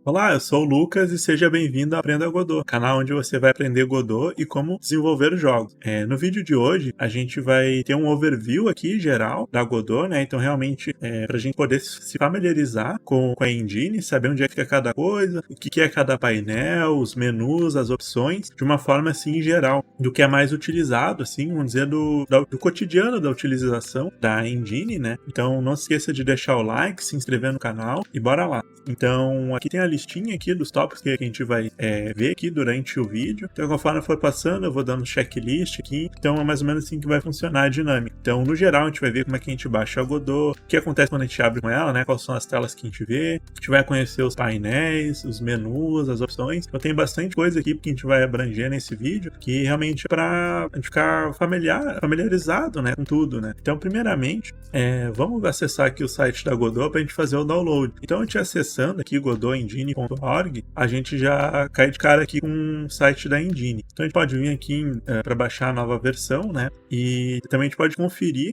Olá, eu sou o Lucas e seja bem-vindo ao Aprenda Godot, canal onde você vai aprender Godot e como desenvolver jogos. No vídeo de hoje, a gente vai ter um overview aqui geral da Godot, né? Então, realmente, para a gente poder se familiarizar com a engine, saber onde é que fica cada coisa, o que é cada painel, os menus, as opções, de uma forma assim geral, do que é mais utilizado, assim, vamos dizer, do cotidiano da utilização da engine, né? Então, não se esqueça de deixar o like, se inscrever no canal e bora lá. Então, aqui tem a listinha aqui dos tópicos que a gente vai ver aqui durante o vídeo. Então, conforme for passando, eu vou dando checklist aqui. Então, é mais ou menos assim que vai funcionar a dinâmica. Então, no geral, a gente vai ver como é que a gente baixa a Godot, o que acontece quando a gente abre com ela, né? Quais são as telas que a gente vê. A gente vai conhecer os painéis, os menus, as opções. Então, tem bastante coisa aqui que a gente vai abranger nesse vídeo, que realmente é para a gente ficar familiarizado, né, com tudo, né? Então, primeiramente, vamos acessar aqui o site da Godot para a gente fazer o download. Então, a gente acessando aqui godotengine.org, a gente já cai de cara aqui com o site da Engine. Então, a gente pode vir aqui para baixar a nova versão, né? E também a gente pode conferir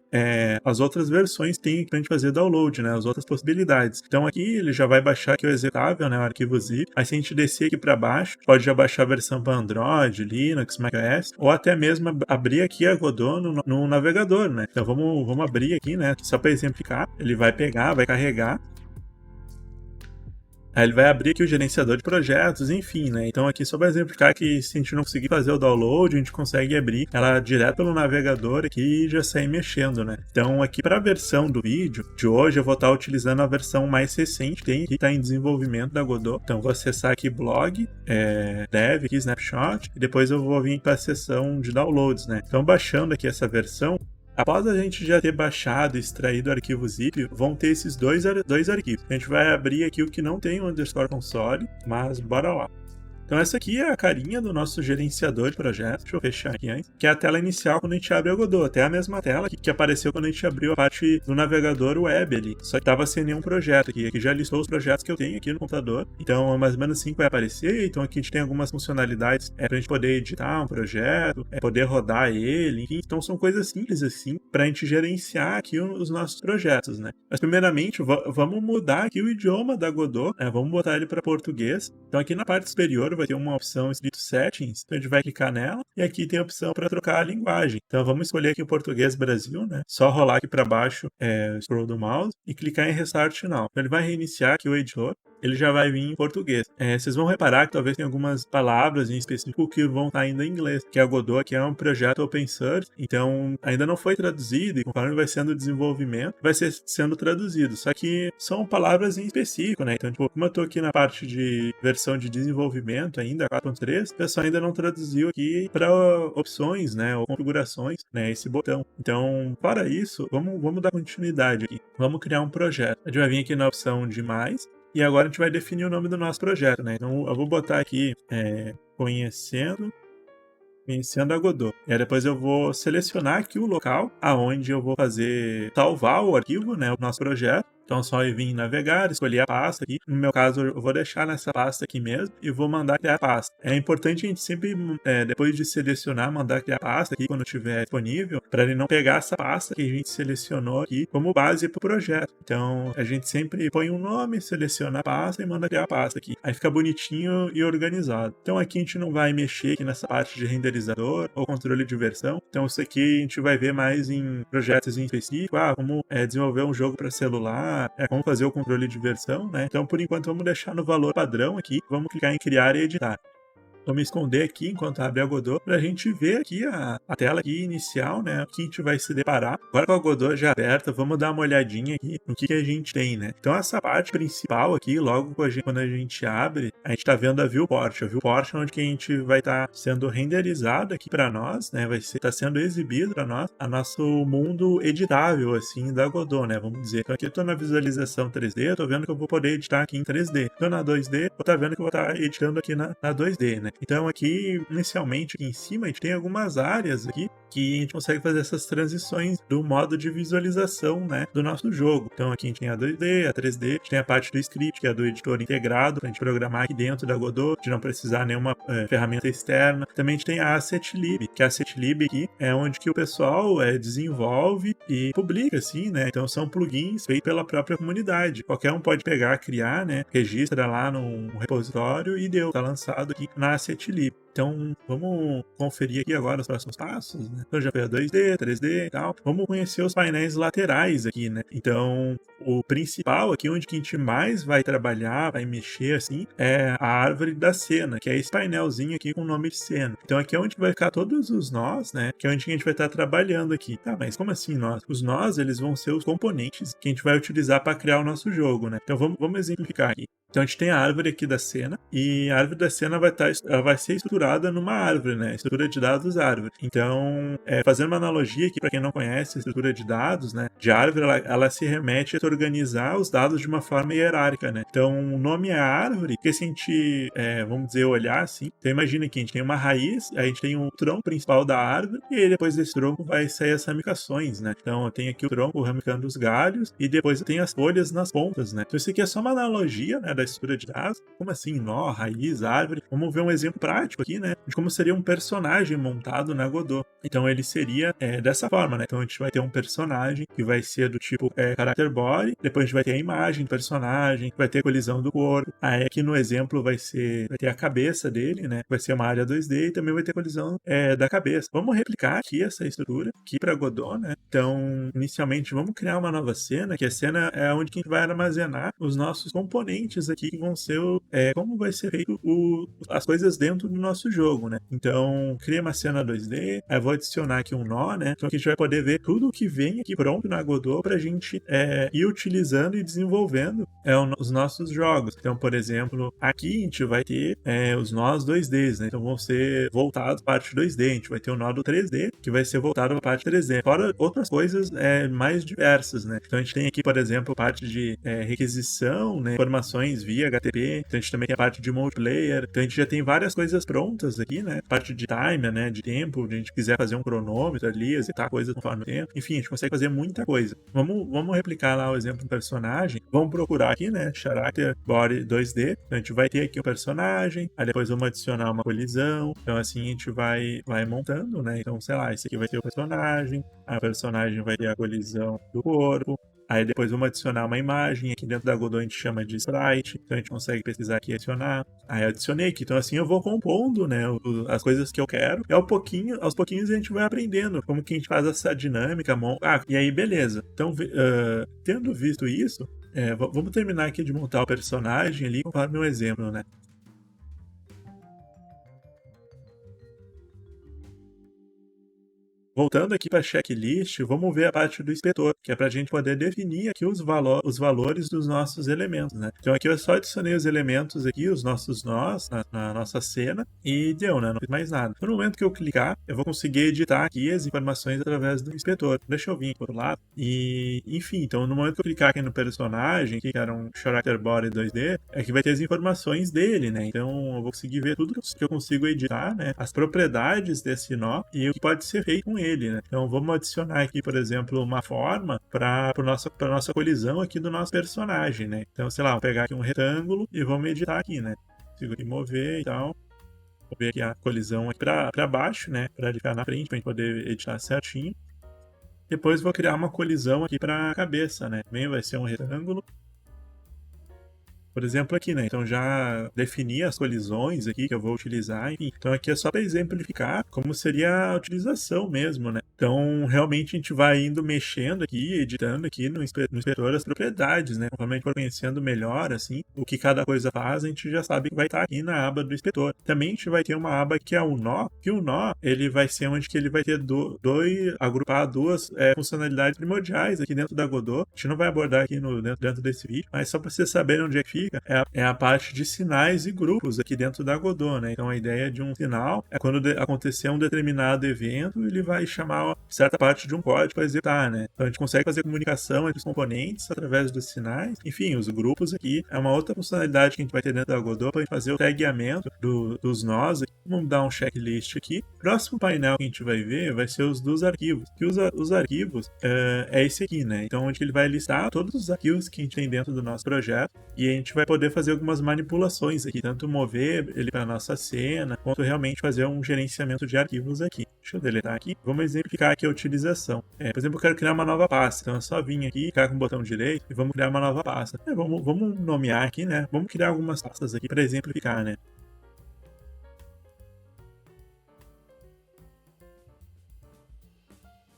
as outras versões que tem para a gente fazer download, né? As outras possibilidades. Então, aqui ele já vai baixar aqui o executável, né? O arquivo zip. Aí, se a gente descer aqui para baixo, pode já baixar a versão para Android, Linux, macOS, ou até mesmo abrir aqui a Godot no navegador, né? Então, vamos abrir aqui, né? Só para exemplificar. Ele vai pegar, vai carregar. Aí ele vai abrir aqui o gerenciador de projetos, enfim, né? Então aqui só vai exemplificar que se a gente não conseguir fazer o download, a gente consegue abrir ela direto pelo navegador aqui e já sair mexendo, né? Então aqui para a versão do vídeo de hoje eu vou estar utilizando a versão mais recente, que está em desenvolvimento da Godot. Então vou acessar aqui blog, dev, aqui snapshot, e depois eu vou vir para a seção de downloads, né? Então baixando aqui essa versão, após a gente já ter baixado e extraído o arquivo zip, vão ter esses dois arquivos. A gente vai abrir aqui o que não tem o underscore console, mas bora lá. Então essa aqui é a carinha do nosso gerenciador de projetos. Deixa eu fechar aqui antes. Que é a tela inicial quando a gente abre o Godot. Até a mesma tela que apareceu quando a gente abriu a parte do navegador web ali. Só que estava sem nenhum projeto aqui. Aqui já listou os projetos que eu tenho aqui no computador. Então é mais ou menos assim que vai aparecer. Então aqui a gente tem algumas funcionalidades para a gente poder editar um projeto, poder rodar ele. Enfim, então são coisas simples assim para a gente gerenciar aqui os nossos projetos, né? Mas primeiramente vamos mudar aqui o idioma da Godot, né? Vamos botar ele para português. Então aqui na parte superior vai ter uma opção escrito Settings, então a gente vai clicar nela e aqui tem a opção para trocar a linguagem. Então vamos escolher aqui o português Brasil, né? Só rolar aqui para baixo o scroll do mouse e clicar em Restart Now. Então ele vai reiniciar aqui o editor. Ele já vai vir em português. Vocês vão reparar que talvez tenha algumas palavras em específico que vão estar ainda em inglês, que a Godot aqui é um projeto open source, então ainda não foi traduzido e conforme vai sendo o desenvolvimento, vai ser sendo traduzido. Só que são palavras em específico, né? Então, tipo, como eu estou aqui na parte de versão de desenvolvimento ainda, 4.3, o pessoal ainda não traduziu aqui para opções, né? Ou configurações, né? Esse botão. Então, para isso, vamos dar continuidade aqui. Vamos criar um projeto. A gente vai vir aqui na opção de mais. E agora a gente vai definir o nome do nosso projeto, né? Então eu vou botar aqui conhecendo a Godot. E aí depois eu vou selecionar aqui o local aonde eu vou salvar o arquivo, né? O nosso projeto. Então é só vir em navegar, escolher a pasta aqui. No meu caso, eu vou deixar nessa pasta aqui mesmo e vou mandar criar a pasta. É importante a gente sempre, depois de selecionar, mandar criar a pasta aqui quando estiver disponível, para ele não pegar essa pasta que a gente selecionou aqui como base para o projeto. Então a gente sempre põe um nome, seleciona a pasta e manda criar a pasta aqui. Aí fica bonitinho e organizado. Então aqui a gente não vai mexer aqui nessa parte de renderizador ou controle de versão. Então isso aqui a gente vai ver mais em projetos em específico. Como desenvolver um jogo para celular, como fazer o controle de versão, né? Então, por enquanto, vamos deixar no valor padrão aqui. Vamos clicar em criar e editar. Vou me esconder aqui enquanto abre a Godot para a gente ver aqui a tela aqui inicial, né? O que a gente vai se deparar. Agora com a Godot já aberta, vamos dar uma olhadinha aqui no que a gente tem, né? Então essa parte principal aqui, logo quando a gente abre, a gente está vendo a viewport. A viewport é onde que a gente vai estar sendo renderizado aqui para nós, né? Vai estar sendo exibido para nós a nosso mundo editável, assim, da Godot, né? Vamos dizer. Então aqui eu estou na visualização 3D, eu tô vendo que eu vou poder editar aqui em 3D. Estou na 2D, vou estar vendo que eu vou estar editando aqui na 2D, né? Então aqui, inicialmente, aqui em cima, a gente tem algumas áreas aqui que a gente consegue fazer essas transições do modo de visualização, né, do nosso jogo. Então aqui a gente tem a 2D, a 3D, a gente tem a parte do script, que é do editor integrado, para a gente programar aqui dentro da Godot, de não precisar nenhuma ferramenta externa. Também a gente tem a AssetLib, que a AssetLib aqui é onde que o pessoal desenvolve e publica, assim, né? Então são plugins feitos pela própria comunidade. Qualquer um pode pegar, criar, né? Registra lá num repositório e deu, tá lançado aqui na AssetLib. Então, vamos conferir aqui agora os próximos passos, né? Então, já foi a 2D, 3D e tal. Vamos conhecer os painéis laterais aqui, né? Então, o principal aqui, onde que a gente mais vai trabalhar, vai mexer, assim, é a árvore da cena, que é esse painelzinho aqui com o nome de cena. Então, aqui é onde vai ficar todos os nós, né? Que é onde que a gente vai estar trabalhando aqui. Tá, mas como assim nós? Os nós, eles vão ser os componentes que a gente vai utilizar para criar o nosso jogo, né? Então, vamos exemplificar aqui. Então a gente tem a árvore aqui da cena, e a árvore da cena vai ser estruturada numa árvore, né? Estrutura de dados árvore. Então, fazendo uma analogia aqui, para quem não conhece a estrutura de dados, né? De árvore, ela se remete a organizar os dados de uma forma hierárquica, né? Então, o nome é árvore, porque se a gente, vamos dizer, olhar assim, então imagina que a gente tem uma raiz, a gente tem um tronco principal da árvore, e aí depois desse tronco vai sair as ramificações, né? Então, eu tenho aqui o tronco ramicando os galhos, e depois eu tenho as folhas nas pontas, né? Então, isso aqui é só uma analogia, né? Da estrutura de dados. Como assim? Nó, raiz, árvore. Vamos ver um exemplo prático aqui, né? De como seria um personagem montado na Godot. Então ele seria dessa forma, né? Então a gente vai ter um personagem que vai ser do tipo character body, depois a gente vai ter a imagem do personagem, vai ter a colisão do corpo. Aí aqui no exemplo vai ter a cabeça dele, né? Vai ser uma área 2D e também vai ter a colisão da cabeça. Vamos replicar aqui essa estrutura aqui para Godot, né? Então, inicialmente vamos criar uma nova cena, que a cena é onde que a gente vai armazenar os nossos componentes aqui, que vão ser como vai ser feito as coisas dentro do nosso jogo, né? Então, cria uma cena 2D, aí vou adicionar aqui um nó, né? Então aqui a gente vai poder ver tudo o que vem aqui pronto na Godot pra gente ir utilizando e desenvolvendo os nossos jogos. Então, por exemplo, aqui a gente vai ter os nós 2Ds, né? Então vão ser voltados para a parte 2D. A gente vai ter o nó do 3D, que vai ser voltado para a parte 3D. Fora outras coisas mais diversas, né? Então a gente tem aqui, por exemplo, parte de requisição, né? Informações via HTTP. Então a gente também tem a parte de multiplayer. Então a gente já tem várias coisas prontas aqui, né? Parte de timer, né? De tempo, se a gente quiser fazer um cronômetro ali, executar coisas conforme o tempo. Enfim, a gente consegue fazer muita coisa. Vamos replicar lá o exemplo do personagem. Vamos procurar aqui, né? Character Body 2D. Então a gente vai ter aqui o personagem. Aí depois vamos adicionar uma colisão. Então assim a gente vai montando, né? Então, sei lá, esse aqui vai ter o personagem. Aí o personagem vai ter a colisão do corpo. Aí depois vamos adicionar uma imagem. Aqui dentro da Godot a gente chama de sprite. Então a gente consegue pesquisar aqui e adicionar. Aí eu adicionei aqui. Então assim eu vou compondo, né, as coisas que eu quero. E aos pouquinhos a gente vai aprendendo como que a gente faz essa dinâmica. E aí beleza. Então tendo visto isso, vamos terminar aqui de montar o personagem ali conforme um exemplo, né? Voltando aqui para a checklist, vamos ver a parte do inspetor, que é para a gente poder definir aqui os valores dos nossos elementos, né? Então aqui eu só adicionei os elementos aqui, os nossos nós, na nossa cena, e deu, né? Não fiz mais nada. Então, no momento que eu clicar, eu vou conseguir editar aqui as informações através do inspetor. Deixa eu vir aqui para o lado. E, enfim, então no momento que eu clicar aqui no personagem, que era um Character Body 2D, é que vai ter as informações dele, né? Então eu vou conseguir ver tudo que eu consigo editar, né? As propriedades desse nó e o que pode ser feito com ele, né? Então vamos adicionar aqui, por exemplo, uma forma para nossa colisão aqui do nosso personagem, né? Então, sei lá, vou pegar aqui um retângulo e vamos editar aqui, né? Consigo aqui mover e tal. Vou ver aqui a colisão aqui para baixo, né? Para ele ficar na frente, para a gente poder editar certinho. Depois vou criar uma colisão aqui para a cabeça, né? Também vai ser um retângulo. Por exemplo, aqui, né? Então já defini as colisões aqui que eu vou utilizar. Enfim. Então aqui é só para exemplificar como seria a utilização mesmo, né? Então realmente a gente vai indo mexendo aqui, editando aqui no inspetor as propriedades, né? Conforme a gente for conhecendo melhor, assim, o que cada coisa faz, a gente já sabe que vai estar aqui na aba do inspetor. Também a gente vai ter uma aba que é o nó, que o nó, ele vai ser onde que ele vai ter agrupar duas funcionalidades primordiais aqui dentro da Godot. A gente não vai abordar aqui dentro desse vídeo, mas só para vocês saberem onde é que fica, é a parte de sinais e grupos aqui dentro da Godot, né? Então a ideia de um sinal é quando acontecer um determinado evento, ele vai chamar uma certa parte de um código para executar, né? Então a gente consegue fazer comunicação entre os componentes através dos sinais. Enfim, os grupos aqui é uma outra funcionalidade que a gente vai ter dentro da Godot para fazer o tagueamento dos nós. Vamos dar um checklist aqui. Próximo painel que a gente vai ver vai ser os dos arquivos. Que os arquivos é esse aqui, né? Então onde ele vai listar todos os arquivos que a gente tem dentro do nosso projeto e a gente vai poder fazer algumas manipulações aqui, tanto mover ele para nossa cena, quanto realmente fazer um gerenciamento de arquivos aqui. Deixa eu deletar aqui. Vamos exemplificar aqui a utilização. Por exemplo, eu quero criar uma nova pasta. Então é só vir aqui, clicar com o botão direito e vamos criar uma nova pasta. Vamos nomear aqui, né? Vamos criar algumas pastas aqui para exemplificar, né?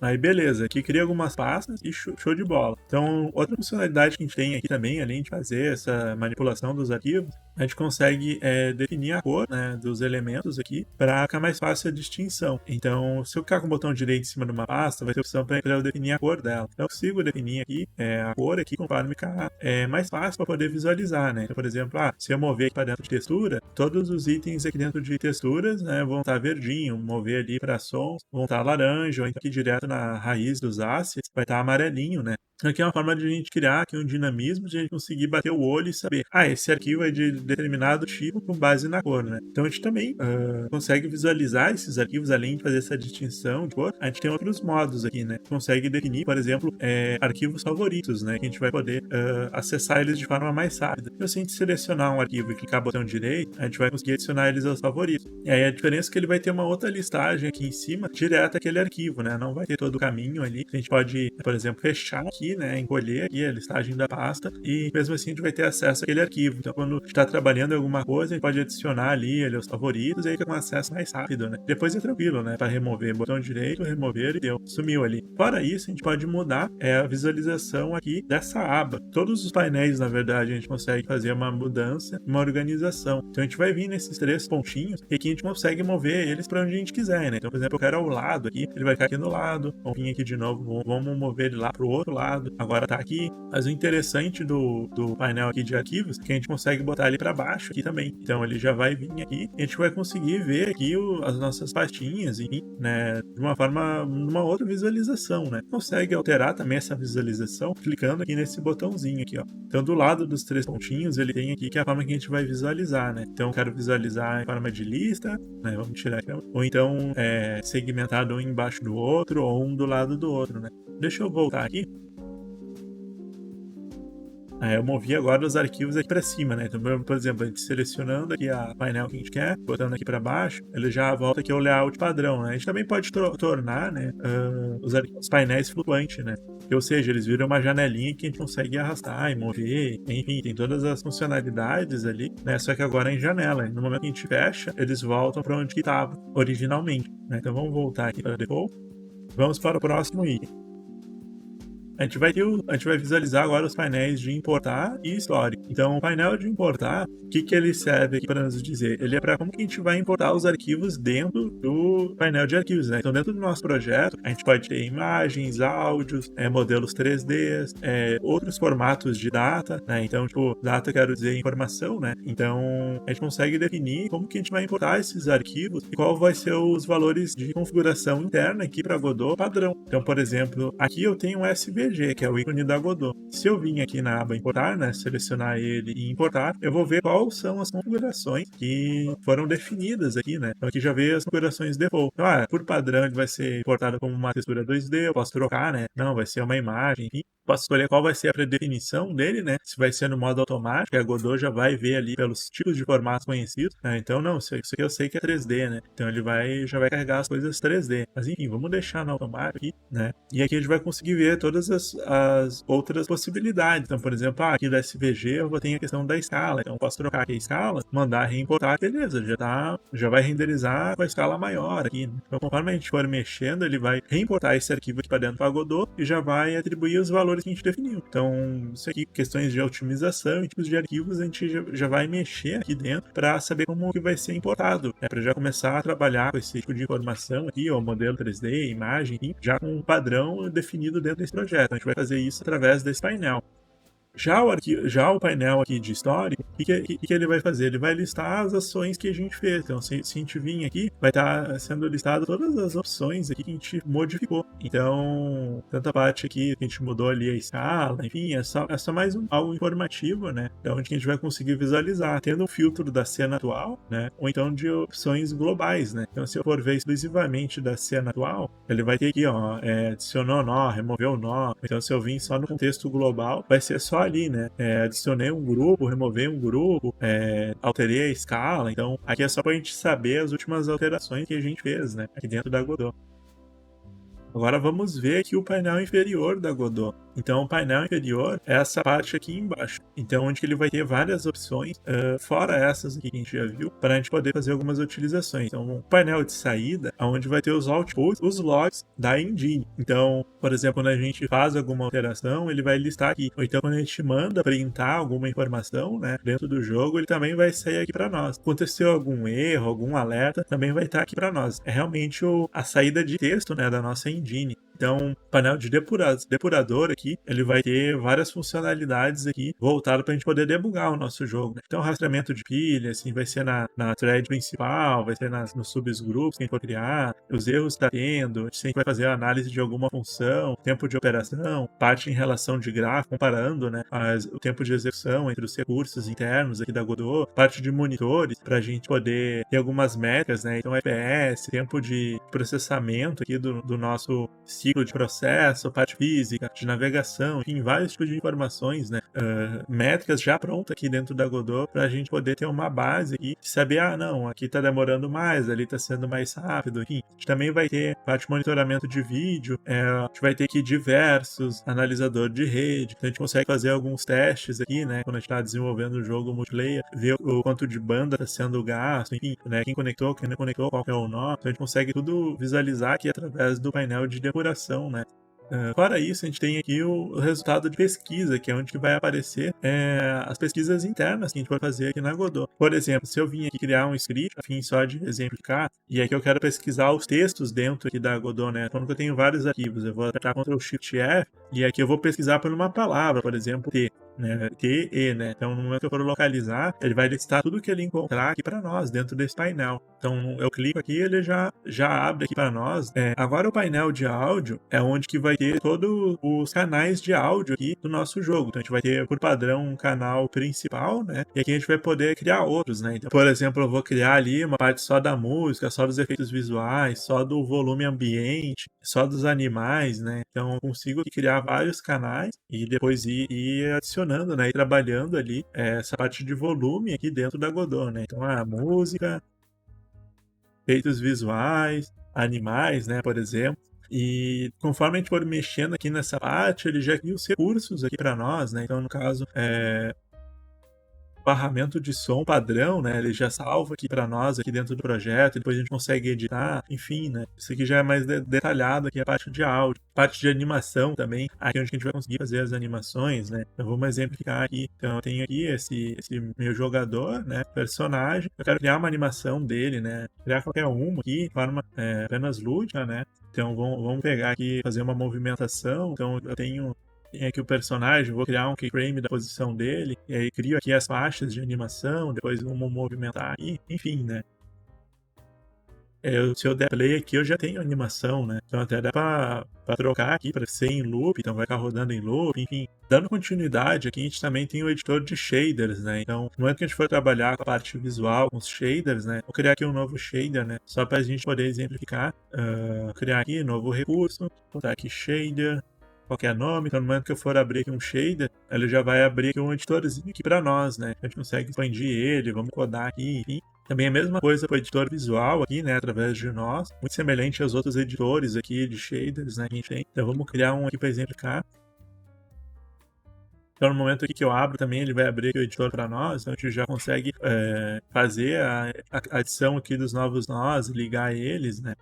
Aí beleza, aqui cria algumas pastas e show de bola. Então, outra funcionalidade que a gente tem aqui também, além de fazer essa manipulação dos arquivos, a gente consegue definir a cor, né, dos elementos aqui para ficar mais fácil a distinção. Então, se eu clicar com o botão direito em cima de uma pasta, vai ter a opção para eu definir a cor dela. Então, eu consigo definir aqui a cor aqui conforme ficar mais fácil para poder visualizar, né? Então, por exemplo, se eu mover aqui para dentro de textura, todos os itens aqui dentro de texturas, né, vão estar verdinho, mover ali para sons, vão estar laranja, ou então aqui direto na raiz dos assets vai estar amarelinho, né? Aqui é uma forma de a gente criar aqui um dinamismo, de a gente conseguir bater o olho e saber, esse arquivo é de determinado tipo com base na cor, né? Então a gente também consegue visualizar esses arquivos, além de fazer essa distinção de cor, a gente tem outros modos aqui, né? Consegue definir, por exemplo, arquivos favoritos, né? Que a gente vai poder acessar eles de forma mais rápida. Então se a gente selecionar um arquivo e clicar no botão direito, a gente vai conseguir adicionar eles aos favoritos. E aí a diferença é que ele vai ter uma outra listagem aqui em cima, direto àquele arquivo, né? Não vai ter todo o caminho ali. A gente pode, por exemplo, fechar aqui, né? Encolher aqui a listagem da pasta e mesmo assim a gente vai ter acesso àquele arquivo. Então quando está trabalhando em alguma coisa, a gente pode adicionar ali ele aos favoritos e aí fica com acesso mais rápido, né? Depois é tranquilo, né? Para remover, botão direito, remover e deu. Sumiu ali. Fora isso, a gente pode mudar a visualização aqui dessa aba. Todos os painéis, na verdade, a gente consegue fazer uma mudança, uma organização. Então a gente vai vir nesses 3 pontinhos e aqui a gente consegue mover eles para onde a gente quiser, né? Então, por exemplo, eu quero ao lado aqui, ele vai ficar aqui no lado. Vamos vir aqui de novo, vamos mover ele lá para o outro lado. Agora tá aqui. Mas o interessante do painel aqui de arquivos é que a gente consegue botar ele para baixo aqui também. Então ele já vai vir aqui e a gente vai conseguir ver aqui as nossas pastinhas, enfim, né, de uma forma, numa outra visualização, né? Consegue alterar também essa visualização clicando aqui nesse botãozinho aqui, ó. Então do lado dos 3 pontinhos ele tem aqui que é a forma que a gente vai visualizar, né? Então eu quero visualizar em forma de lista, né? Vamos tirar aqui, ou então segmentado um embaixo do outro ou um do lado do outro, né? Deixa eu voltar aqui. Eu movi agora os arquivos aqui para cima, né? Então, por exemplo, a gente selecionando aqui a painel que a gente quer, botando aqui para baixo, ele já volta aqui ao layout padrão, né? A gente também pode tornar, né, os painéis flutuantes, né? Ou seja, eles viram uma janelinha que a gente consegue arrastar e mover, enfim, tem todas as funcionalidades ali, né? Só que agora é em janela. No momento que a gente fecha, eles voltam para onde que estava originalmente, né? Então vamos voltar aqui para default. Vamos para o próximo item. A gente vai visualizar agora os painéis de importar e histórico. Então, o painel de importar, o que ele serve aqui para nos dizer? Ele é para como que a gente vai importar os arquivos dentro do painel de arquivos, né? Então, dentro do nosso projeto, a gente pode ter imagens, áudios, modelos 3D, outros formatos de data, né? Então, tipo, data quero dizer informação, né? Então, a gente consegue definir como que a gente vai importar esses arquivos e qual vai ser os valores de configuração interna aqui para Godot padrão. Então, por exemplo, aqui eu tenho um SVG, que é o ícone da Godot. Se eu vim aqui na aba importar, né, selecionar ele e importar, eu vou ver quais são as configurações que foram definidas aqui, né? Então aqui já vê as configurações default. Então, por padrão ele vai ser importado como uma textura 2D, eu posso trocar, né? Não, vai ser uma imagem, enfim. Posso escolher qual vai ser a predefinição dele, né? Se vai ser no modo automático, a Godot já vai ver ali pelos tipos de formatos conhecidos, né? Então, não, isso aqui eu sei que é 3D, né? Então ele já vai carregar as coisas 3D. Mas enfim, vamos deixar no automático aqui, né? E aqui a gente vai conseguir ver todas as outras possibilidades. Então, por exemplo, aqui do SVG eu vou ter a questão da escala. Então eu posso trocar aqui a escala, mandar reimportar, beleza, já vai renderizar com a escala maior aqui, né? Então, conforme a gente for mexendo, ele vai reimportar esse arquivo aqui para dentro da Godot e já vai atribuir os valores que a gente definiu. Então, isso aqui, questões de otimização e tipos de arquivos, a gente já vai mexer aqui dentro para saber como que vai ser importado, né? Para já começar a trabalhar com esse tipo de informação aqui, ou modelo 3D, imagem, enfim, já com um padrão definido dentro desse projeto. A gente vai fazer isso através desse painel. Já o painel aqui de histórico, o que ele vai fazer? Ele vai listar as ações que a gente fez. Então, se a gente vir aqui, vai estar sendo listado todas as opções aqui que a gente modificou. Então, tanta parte aqui que a gente mudou ali a escala, enfim, é só mais algo informativo, né? Então, onde que a gente vai conseguir visualizar, tendo um filtro da cena atual, né? Ou então de opções globais, né? Então, se eu for ver exclusivamente da cena atual, ele vai ter aqui, ó, adicionou nó, removeu nó. Então, se eu vim só no contexto global, vai ser só ali, né? Adicionei um grupo, removei um grupo, alterei a escala. Então, aqui é só pra gente saber as últimas alterações que a gente fez, né? Aqui dentro da Godot. Agora vamos ver aqui o painel inferior da Godot. Então, o painel inferior é essa parte aqui embaixo. Então, onde que ele vai ter várias opções, fora essas aqui que a gente já viu, para a gente poder fazer algumas utilizações. Então, o painel de saída, onde vai ter os outputs, os logs da engine. Então, por exemplo, quando a gente faz alguma alteração, ele vai listar aqui. Ou então, quando a gente manda printar alguma informação, né, dentro do jogo, ele também vai sair aqui para nós. Aconteceu algum erro, algum alerta, também vai estar aqui para nós. É realmente a saída de texto, né, da nossa engine. Então, o painel de depurador aqui, ele vai ter várias funcionalidades aqui voltado para a gente poder debugar o nosso jogo, né? Então, rastreamento de pilha, assim, vai ser na thread principal, vai ser nos subgrupos que a gente for criar, os erros que está tendo, se a gente vai fazer a análise de alguma função, tempo de operação, parte em relação de gráfico, comparando, né, o tempo de execução entre os recursos internos aqui da Godot, parte de monitores, para a gente poder ter algumas métricas, né? Então, FPS, tempo de processamento aqui do nosso ciclo de processo, parte física, de navegação, enfim, vários tipos de informações, né? Métricas já prontas aqui dentro da Godot para a gente poder ter uma base aqui e saber, não, aqui está demorando mais, ali está sendo mais rápido, enfim. A gente também vai ter parte de monitoramento de vídeo, a gente vai ter aqui diversos analisador de rede, então a gente consegue fazer alguns testes aqui, né? Quando a gente está desenvolvendo o jogo multiplayer, ver o quanto de banda está sendo gasto, enfim, né? Quem conectou, quem não conectou, qual que é o nó, então a gente consegue tudo visualizar aqui através do painel de depuração, né? Fora isso, a gente tem aqui o resultado de pesquisa, que é onde vai aparecer as pesquisas internas que a gente vai fazer aqui na Godot. Por exemplo, se eu vim aqui criar um script, a fim só de exemplificar, e aqui eu quero pesquisar os textos dentro aqui da Godot, né? Quando eu tenho vários arquivos, eu vou apertar Ctrl Shift F, e aqui eu vou pesquisar por uma palavra, por exemplo, T. Né, TE, né? Então, no momento que eu for localizar, ele vai listar tudo que ele encontrar aqui para nós, dentro desse painel. Então, eu clico aqui, ele já abre aqui para nós. Agora, o painel de áudio é onde que vai ter todos os canais de áudio aqui do nosso jogo. Então, a gente vai ter, por padrão, um canal principal, né? E aqui a gente vai poder criar outros, né? Então, por exemplo, eu vou criar ali uma parte só da música, só dos efeitos visuais, só do volume ambiente, só dos animais, né? Então, eu consigo criar vários canais e depois ir adicionando, né, e trabalhando ali essa parte de volume aqui dentro da Godot, né? Então, a música, efeitos visuais, animais, né, por exemplo. E conforme a gente for mexendo aqui nessa parte, ele já cria os recursos aqui para nós, né? Então, no caso, barramento de som padrão, né? Ele já salva aqui para nós aqui dentro do projeto, depois a gente consegue editar, enfim, né? Isso aqui já é mais detalhado aqui a parte de áudio, parte de animação também, aqui onde a gente vai conseguir fazer as animações, né? Então vamos exemplificar aqui. Então eu tenho aqui esse meu jogador, né? Personagem. Eu quero criar uma animação dele, né? Criar qualquer uma aqui, de forma apenas lúdica, né? Então vamos pegar aqui, fazer uma movimentação. Então eu tenho aqui o personagem, vou criar um keyframe da posição dele, e aí crio aqui as faixas de animação, depois vamos movimentar aqui, enfim, né? Se eu der play aqui, eu já tenho animação, né? Então até dá pra trocar aqui para ser em loop, então vai ficar rodando em loop, enfim. Dando continuidade, aqui a gente também tem o editor de shaders, né? Então, no momento que a gente for trabalhar com a parte visual, com os shaders, né? Vou criar aqui um novo shader, né? Só pra gente poder exemplificar. Criar aqui novo recurso, botar aqui shader, qualquer nome, então no momento que eu for abrir aqui um shader, ele já vai abrir aqui um editorzinho aqui para nós, né? A gente consegue expandir ele, vamos codar aqui, enfim. Também a mesma coisa para o editor visual aqui, né? Através de nós, muito semelhante aos outros editores aqui de shaders, né? Que a gente tem. Então vamos criar um aqui para exemplificar. Então, no momento aqui que eu abro também, ele vai abrir aqui o editor para nós, então a gente já consegue fazer a adição aqui dos novos nós, ligar eles, né?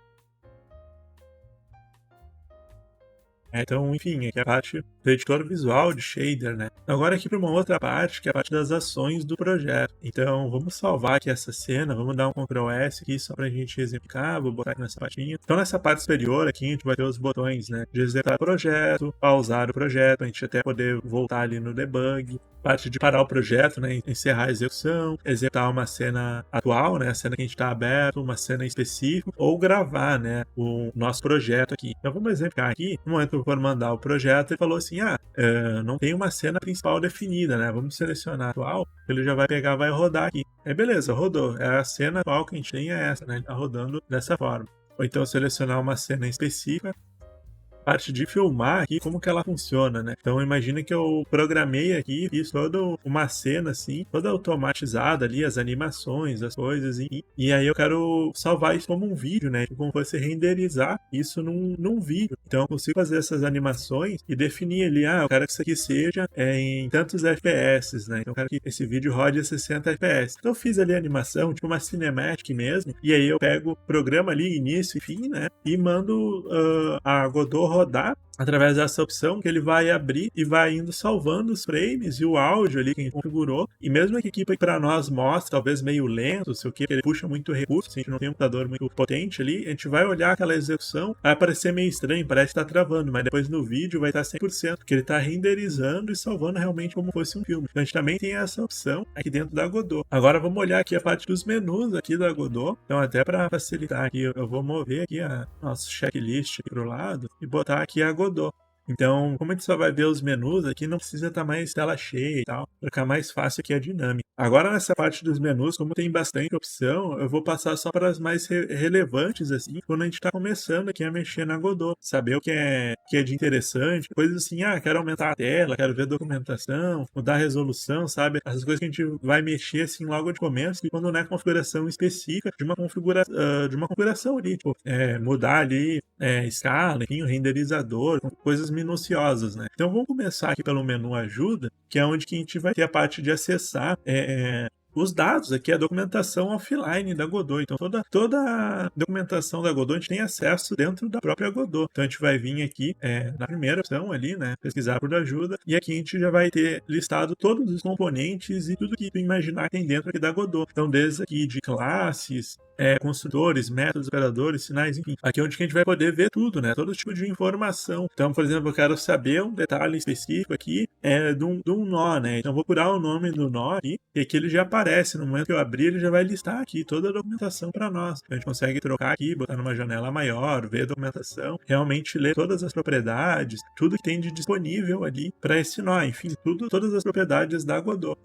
Então, enfim, aqui é a parte do editor visual de shader, né? Agora aqui para uma outra parte, que é a parte das ações do projeto. Então, vamos salvar aqui essa cena, vamos dar um Ctrl S aqui só para a gente exemplificar, vou botar aqui nessa partinha. Então, nessa parte superior aqui, a gente vai ter os botões, né? De executar o projeto, pausar o projeto, a gente até poder voltar ali no debug. Parte de parar o projeto, né? Encerrar a execução, executar uma cena atual, né? A cena que a gente está aberto, uma cena específica, ou gravar, né? O nosso projeto aqui. Então vamos exemplificar aqui. No momento que eu for mandar o projeto, ele falou assim: não tem uma cena principal definida, né? Vamos selecionar a atual, ele já vai pegar, vai rodar aqui. Beleza, rodou. A cena atual que a gente tem é essa, né? Ele tá rodando dessa forma. Ou então selecionar uma cena específica. Parte de filmar aqui, como que ela funciona, né? Então imagina que eu programei aqui, fiz toda uma cena assim, toda automatizada ali, as animações, as coisas, e aí eu quero salvar isso como um vídeo, né? Como você renderizar isso num vídeo. Então eu consigo fazer essas animações e definir ali, eu quero que isso aqui seja em tantos FPS, né? Então eu quero que esse vídeo rode a 60 FPS. Então eu fiz ali a animação, tipo uma cinematic mesmo, e aí eu pego, programa ali início e fim, né? E mando a Godot rodar através dessa opção que ele vai abrir e vai indo salvando os frames e o áudio ali que a gente configurou. E mesmo que a equipe para nós mostre, talvez meio lento, sei o que, ele puxa muito recurso, se a gente não tem um computador muito potente ali, a gente vai olhar aquela execução, vai parecer meio estranho, parece que tá travando, mas depois no vídeo vai estar 100%, porque ele tá renderizando e salvando realmente como fosse um filme. Então a gente também tem essa opção aqui dentro da Godot. Agora vamos olhar aqui a parte dos menus aqui da Godot. Então até para facilitar aqui, eu vou mover aqui a nossa checklist para o lado e botar aqui a Godot. Então, como a gente só vai ver os menus aqui, não precisa estar mais tela cheia e tal, para ficar mais fácil aqui a dinâmica. Agora, nessa parte dos menus, como tem bastante opção, eu vou passar só para as mais relevantes, assim, quando a gente está começando aqui a mexer na Godot. Saber o que é de interessante, coisas assim, quero aumentar a tela, quero ver documentação, mudar a resolução, sabe? Essas coisas que a gente vai mexer, assim, logo de começo, e quando não é configuração específica de uma configuração ali, tipo, mudar ali escala, enfim, o renderizador, coisas minuciosas, né? Então vamos começar aqui pelo menu ajuda, que é onde que a gente vai ter a parte de acessar os dados aqui, a documentação offline da Godot. Então toda a documentação da Godot a gente tem acesso dentro da própria Godot. Então a gente vai vir aqui na primeira opção ali, né? Pesquisar por ajuda. E aqui a gente já vai ter listado todos os componentes e tudo que tu imaginar que tem dentro aqui da Godot. Então desde aqui de classes, construtores, métodos, operadores, sinais, enfim. Aqui é onde a gente vai poder ver tudo, né? Todo tipo de informação. Então, por exemplo, eu quero saber um detalhe específico aqui de um nó, né? Então, eu vou procurar o nome do nó aqui, e aqui ele já aparece. No momento que eu abrir, ele já vai listar aqui toda a documentação para nós. Então, a gente consegue trocar aqui, botar numa janela maior, ver a documentação, realmente ler todas as propriedades, tudo que tem de disponível ali para esse nó. Enfim, todas as propriedades da Godot.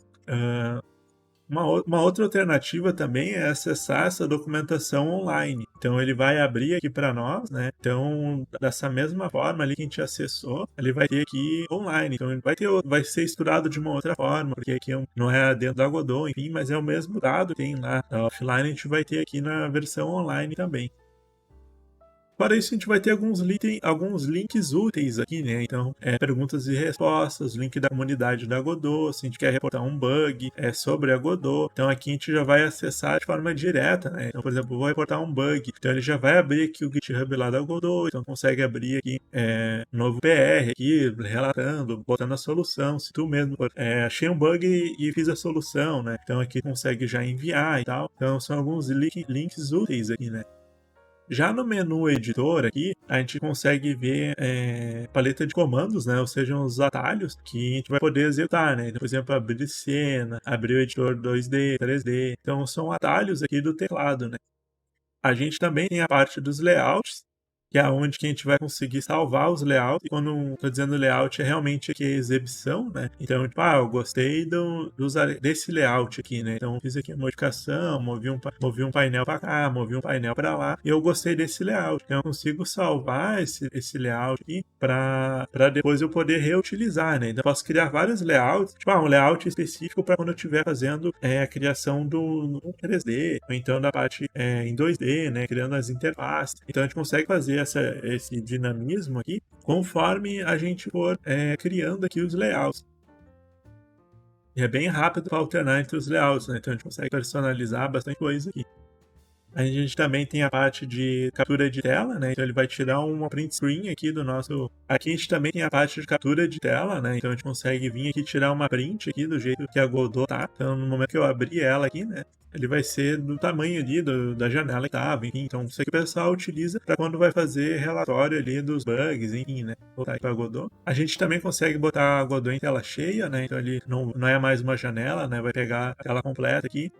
Uma outra alternativa também é acessar essa documentação online. Então ele vai abrir aqui para nós, né? Então dessa mesma forma ali que a gente acessou, ele vai ter aqui online. Então ele vai ser estruturado de uma outra forma, porque aqui não é dentro da Godot, enfim, mas é o mesmo dado que tem lá. Na offline a gente vai ter aqui na versão online também. Para isso, a gente vai ter alguns links úteis aqui, né? Então, perguntas e respostas, link da comunidade da Godot, se a gente quer reportar um bug sobre a Godot. Então, aqui a gente já vai acessar de forma direta, né? Então, por exemplo, eu vou reportar um bug. Então, ele já vai abrir aqui o GitHub lá da Godot. Então, consegue abrir aqui novo PR aqui, relatando, botando a solução. Se tu mesmo achei um bug e fiz a solução, né? Então, aqui consegue já enviar e tal. Então, são alguns links úteis aqui, né? Já no menu editor aqui, a gente consegue ver paleta de comandos, né? Ou seja, os atalhos que a gente vai poder executar, né? Então, por exemplo, abrir cena, abrir o editor 2D, 3D. Então, são atalhos aqui do teclado, né? A gente também tem a parte dos layouts, que é onde que a gente vai conseguir salvar os layouts. E quando estou dizendo layout, é realmente aqui a exibição, né? Então, tipo, eu gostei desse layout aqui, né? Então, fiz aqui a modificação, movi um painel para cá, movi um painel para lá, e eu gostei desse layout. Então, eu consigo salvar esse layout aqui para depois eu poder reutilizar, né? Então, eu posso criar vários layouts, tipo, um layout específico para quando eu estiver fazendo a criação do 3D, ou então da parte em 2D, né? Criando as interfaces. Então, a gente consegue fazer esse dinamismo aqui conforme a gente for criando aqui os layouts. E é bem rápido para alternar entre os layouts, né? Então a gente consegue personalizar bastante coisa aqui. A gente também tem a parte de captura de tela, né? Então ele vai tirar uma print screen aqui do nosso... Aqui a gente também tem a parte de captura de tela, né? Então a gente consegue vir aqui tirar uma print aqui do jeito que a Godot tá. Então no momento que eu abrir ela aqui, né? Ele vai ser do tamanho ali da janela que tava, enfim. Então isso aqui o pessoal utiliza para quando vai fazer relatório ali dos bugs, enfim, né? Vou botar aqui para Godot. A gente também consegue botar a Godot em tela cheia, né? Então ele não é mais uma janela, né? Vai pegar a tela completa aqui.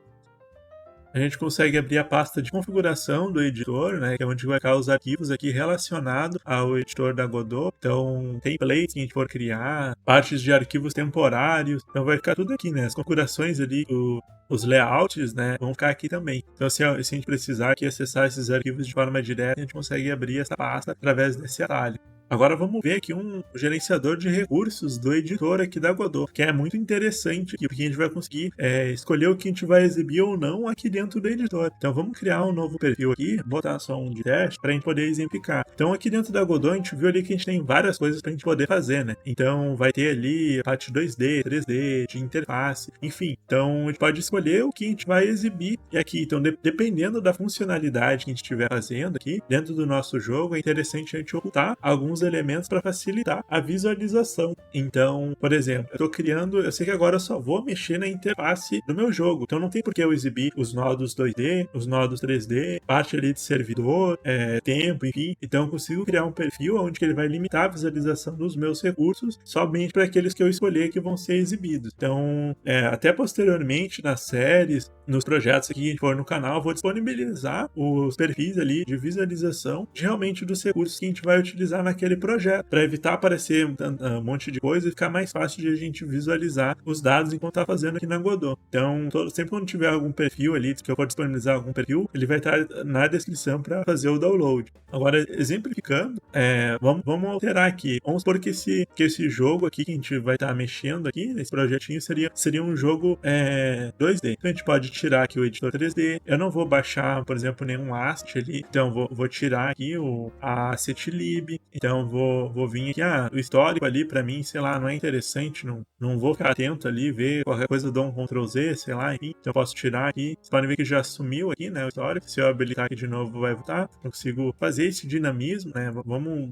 A gente consegue abrir a pasta de configuração do editor, né, que é onde vai ficar os arquivos aqui relacionados ao editor da Godot. Então, templates que a gente for criar, partes de arquivos temporários. Então, vai ficar tudo aqui, né? As configurações ali, os layouts, né, vão ficar aqui também. Então, se a gente precisar aqui acessar esses arquivos de forma direta, a gente consegue abrir essa pasta através desse atalho. Agora vamos ver aqui um gerenciador de recursos do editor aqui da Godot, que é muito interessante aqui, porque a gente vai conseguir escolher o que a gente vai exibir ou não aqui dentro do editor. Então vamos criar um novo perfil aqui, botar só um de teste para a gente poder exemplificar. Então aqui dentro da Godot a gente viu ali que a gente tem várias coisas para a gente poder fazer, né? Então vai ter ali a parte 2D, 3D, de interface, enfim. Então a gente pode escolher o que a gente vai exibir e aqui. Então dependendo da funcionalidade que a gente estiver fazendo aqui dentro do nosso jogo, é interessante a gente ocultar alguns elementos para facilitar a visualização. Então, por exemplo, eu sei que agora eu só vou mexer na interface do meu jogo, então não tem por que eu exibir os nodos 2D, os nodos 3D, parte ali de servidor, tempo, enfim. Então eu consigo criar um perfil onde ele vai limitar a visualização dos meus recursos somente para aqueles que eu escolher que vão ser exibidos. Então, até posteriormente nas séries, nos projetos aqui que for no canal, eu vou disponibilizar os perfis ali de visualização realmente dos recursos que a gente vai utilizar naquele projeto, para evitar aparecer um monte de coisa e ficar mais fácil de a gente visualizar os dados enquanto tá fazendo aqui na Godot. Então, sempre quando tiver algum perfil ali, que eu for disponibilizar algum perfil, ele vai estar na descrição para fazer o download. Agora, exemplificando, vamos alterar aqui. Vamos supor que esse jogo aqui que a gente vai estar mexendo aqui, nesse projetinho, seria um jogo 2D. Então, a gente pode tirar aqui o editor 3D. Eu não vou baixar, por exemplo, nenhum asset ali. Então, vou tirar aqui a asset lib. Então, vou vir aqui, o histórico ali pra mim, sei lá, não é interessante, não vou ficar atento ali, ver qualquer coisa, dou um Ctrl Z, sei lá, enfim. Então eu posso tirar aqui. Vocês podem ver que já sumiu aqui, né, o histórico. Se eu habilitar aqui de novo, vai voltar. Eu consigo fazer esse dinamismo, né, vamos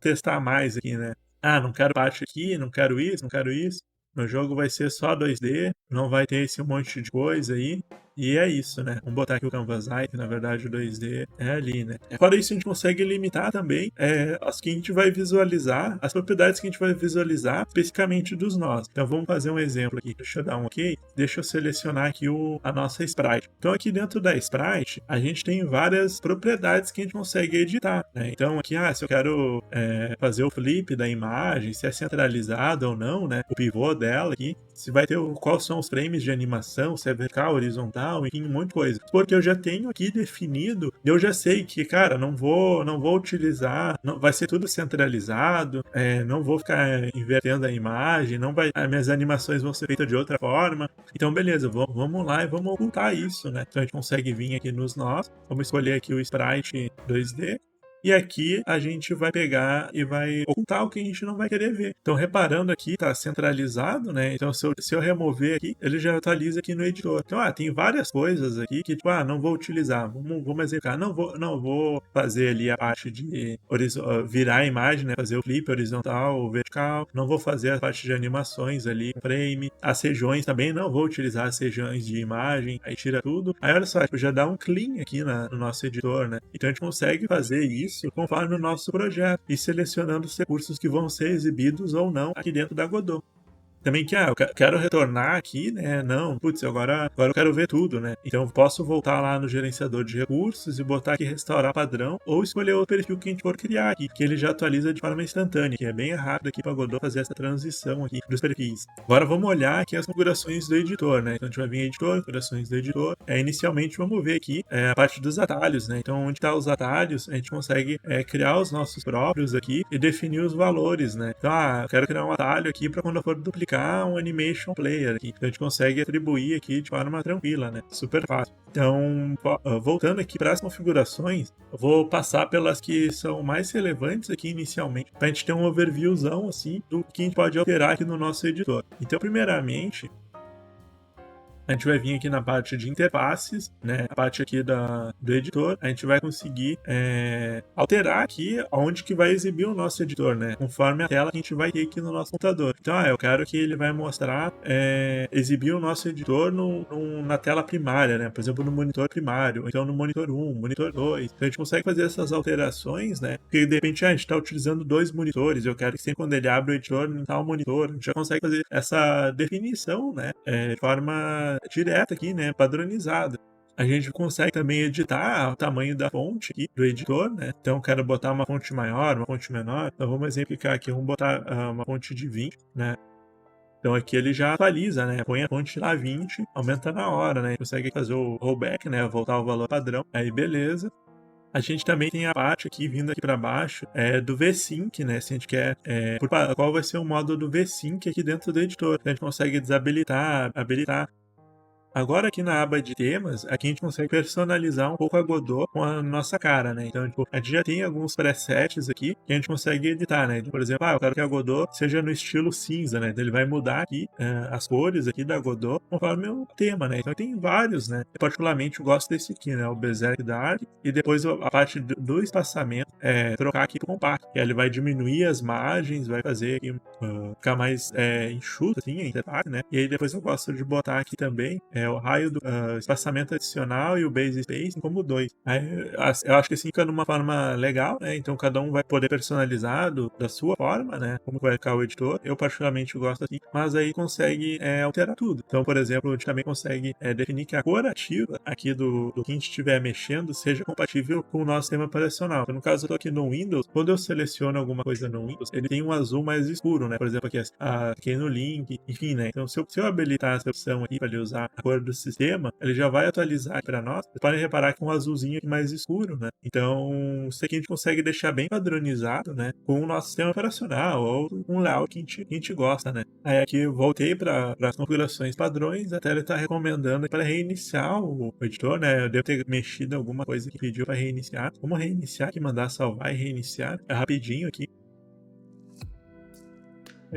testar mais aqui, né. Não quero parte aqui, não quero isso. Meu jogo vai ser só 2D, não vai ter esse monte de coisa aí. E é isso, né? Vamos botar aqui o Canvas Eye, que na verdade o 2D é ali, né? Fora isso, a gente consegue limitar também as que a gente vai visualizar, as propriedades que a gente vai visualizar especificamente dos nós. Então vamos fazer um exemplo aqui. Deixa eu dar um OK. Deixa eu selecionar aqui a nossa sprite. Então aqui dentro da sprite, a gente tem várias propriedades que a gente consegue editar, né? Então aqui, se eu quero fazer o flip da imagem, se é centralizado ou não, né? O pivô dela aqui, se vai ter quais são os frames de animação, se é vertical, horizontal, enfim, um monte de coisa. Porque eu já tenho aqui definido, eu já sei que, cara, não vou utilizar, vai ser tudo centralizado, não vou ficar invertendo a imagem, as minhas animações vão ser feitas de outra forma. Então, beleza, vamos lá e vamos ocultar isso, né? Então a gente consegue vir aqui nos nós, vamos escolher aqui o Sprite 2D. E aqui a gente vai pegar e vai ocultar o que a gente não vai querer ver. Então, reparando aqui, tá centralizado, né? Então, se eu remover aqui, ele já atualiza aqui no editor. Então, tem várias coisas aqui que, tipo, não vou utilizar. Vamos executar. Não vou fazer ali a parte de virar a imagem, né? Fazer o flip horizontal ou vertical. Não vou fazer a parte de animações ali, frame. As regiões também, não vou utilizar as regiões de imagem. Aí tira tudo. Aí, olha só, tipo, já dá um clean aqui no nosso editor, né? Então, a gente consegue fazer isso conforme o nosso projeto e selecionando os recursos que vão ser exibidos ou não aqui dentro da Godot. Também que, eu quero retornar aqui, né? Não, putz, agora eu quero ver tudo, né? Então, posso voltar lá no gerenciador de recursos e botar aqui restaurar padrão ou escolher o perfil que a gente for criar aqui, que ele já atualiza de forma instantânea, que é bem rápido aqui para a Godot fazer essa transição aqui dos perfis. Agora, vamos olhar aqui as configurações do editor, né? Então, a gente vai vir em editor, configurações do editor. Inicialmente, vamos ver aqui a parte dos atalhos, né? Então, onde tá os atalhos, a gente consegue criar os nossos próprios aqui e definir os valores, né? Então, eu quero criar um atalho aqui para quando eu for duplicar um animation player aqui. Então a gente consegue atribuir aqui de forma tranquila, né? Super fácil. Então, voltando aqui para as configurações, eu vou passar pelas que são mais relevantes aqui inicialmente, para a gente ter um overviewzão assim do que a gente pode alterar aqui no nosso editor. Então, primeiramente, A gente vai vir aqui na parte de interfaces, né? A parte aqui do editor, a gente vai conseguir alterar aqui onde que vai exibir o nosso editor, né? Conforme a tela que a gente vai ter aqui no nosso computador. Então, eu quero que ele vai mostrar, exibir o nosso editor na tela primária, né? Por exemplo, no monitor primário, ou então no monitor 1, monitor 2. Então, a gente consegue fazer essas alterações, né? Porque, de repente, a gente está utilizando 2 monitores, eu quero que sempre quando ele abre o editor em tal monitor, a gente já consegue fazer essa definição, né? De forma direta aqui, né? Padronizada. A gente consegue também editar o tamanho da fonte aqui do editor, né? Então, eu quero botar uma fonte maior, uma fonte menor. Então, vamos exemplificar aqui. Vamos botar uma fonte de 20, né? Então, aqui ele já atualiza, né? Põe a fonte lá 20, aumenta na hora, né? Consegue fazer o rollback, né? Voltar ao valor padrão. Aí, beleza. A gente também tem a parte aqui, vindo aqui para baixo, do VSync, né? Se a gente quer, qual vai ser o modo do VSync aqui dentro do editor. A gente consegue desabilitar, habilitar. Agora aqui na aba de temas, aqui a gente consegue personalizar um pouco a Godot com a nossa cara, né? Então, tipo, a gente já tem alguns presets aqui que a gente consegue editar, né? Por exemplo, eu quero que a Godot seja no estilo cinza, né? Então, ele vai mudar aqui as cores aqui da Godot conforme o tema, né? Então tem vários, né? Eu particularmente gosto desse aqui, né? O Berserk Dark. E depois a parte do espaçamento, trocar aqui pro compacto. Que ele vai diminuir as margens, vai fazer aqui ficar mais enxuto, assim, a interface, né? E aí depois eu gosto de botar aqui também o raio do espaçamento adicional e o base space como 2. Eu acho que assim fica numa forma legal, né? Então cada um vai poder personalizar da sua forma, né? Como vai ficar o editor. Eu particularmente gosto assim, mas aí consegue alterar tudo. Então, por exemplo, a gente também consegue definir que a cor ativa aqui do que a gente estiver mexendo seja compatível com o nosso sistema operacional. Então, no caso, eu tô aqui no Windows, quando eu seleciono alguma coisa no Windows, ele tem um azul mais escuro, né? Por exemplo, aqui no link, enfim, né? Então, se eu habilitar essa opção aqui para ele usar a cor do sistema, ele já vai atualizar para nós. Vocês podem reparar que é um azulzinho aqui mais escuro, né? Então, isso aqui a gente consegue deixar bem padronizado, né? Com o nosso sistema operacional ou um layout que a gente gosta, né? Aí aqui eu voltei para as configurações padrões, até ele está recomendando para reiniciar o editor, né? Eu devo ter mexido em alguma coisa que pediu para reiniciar. Vamos reiniciar aqui, mandar salvar e reiniciar. É rapidinho aqui.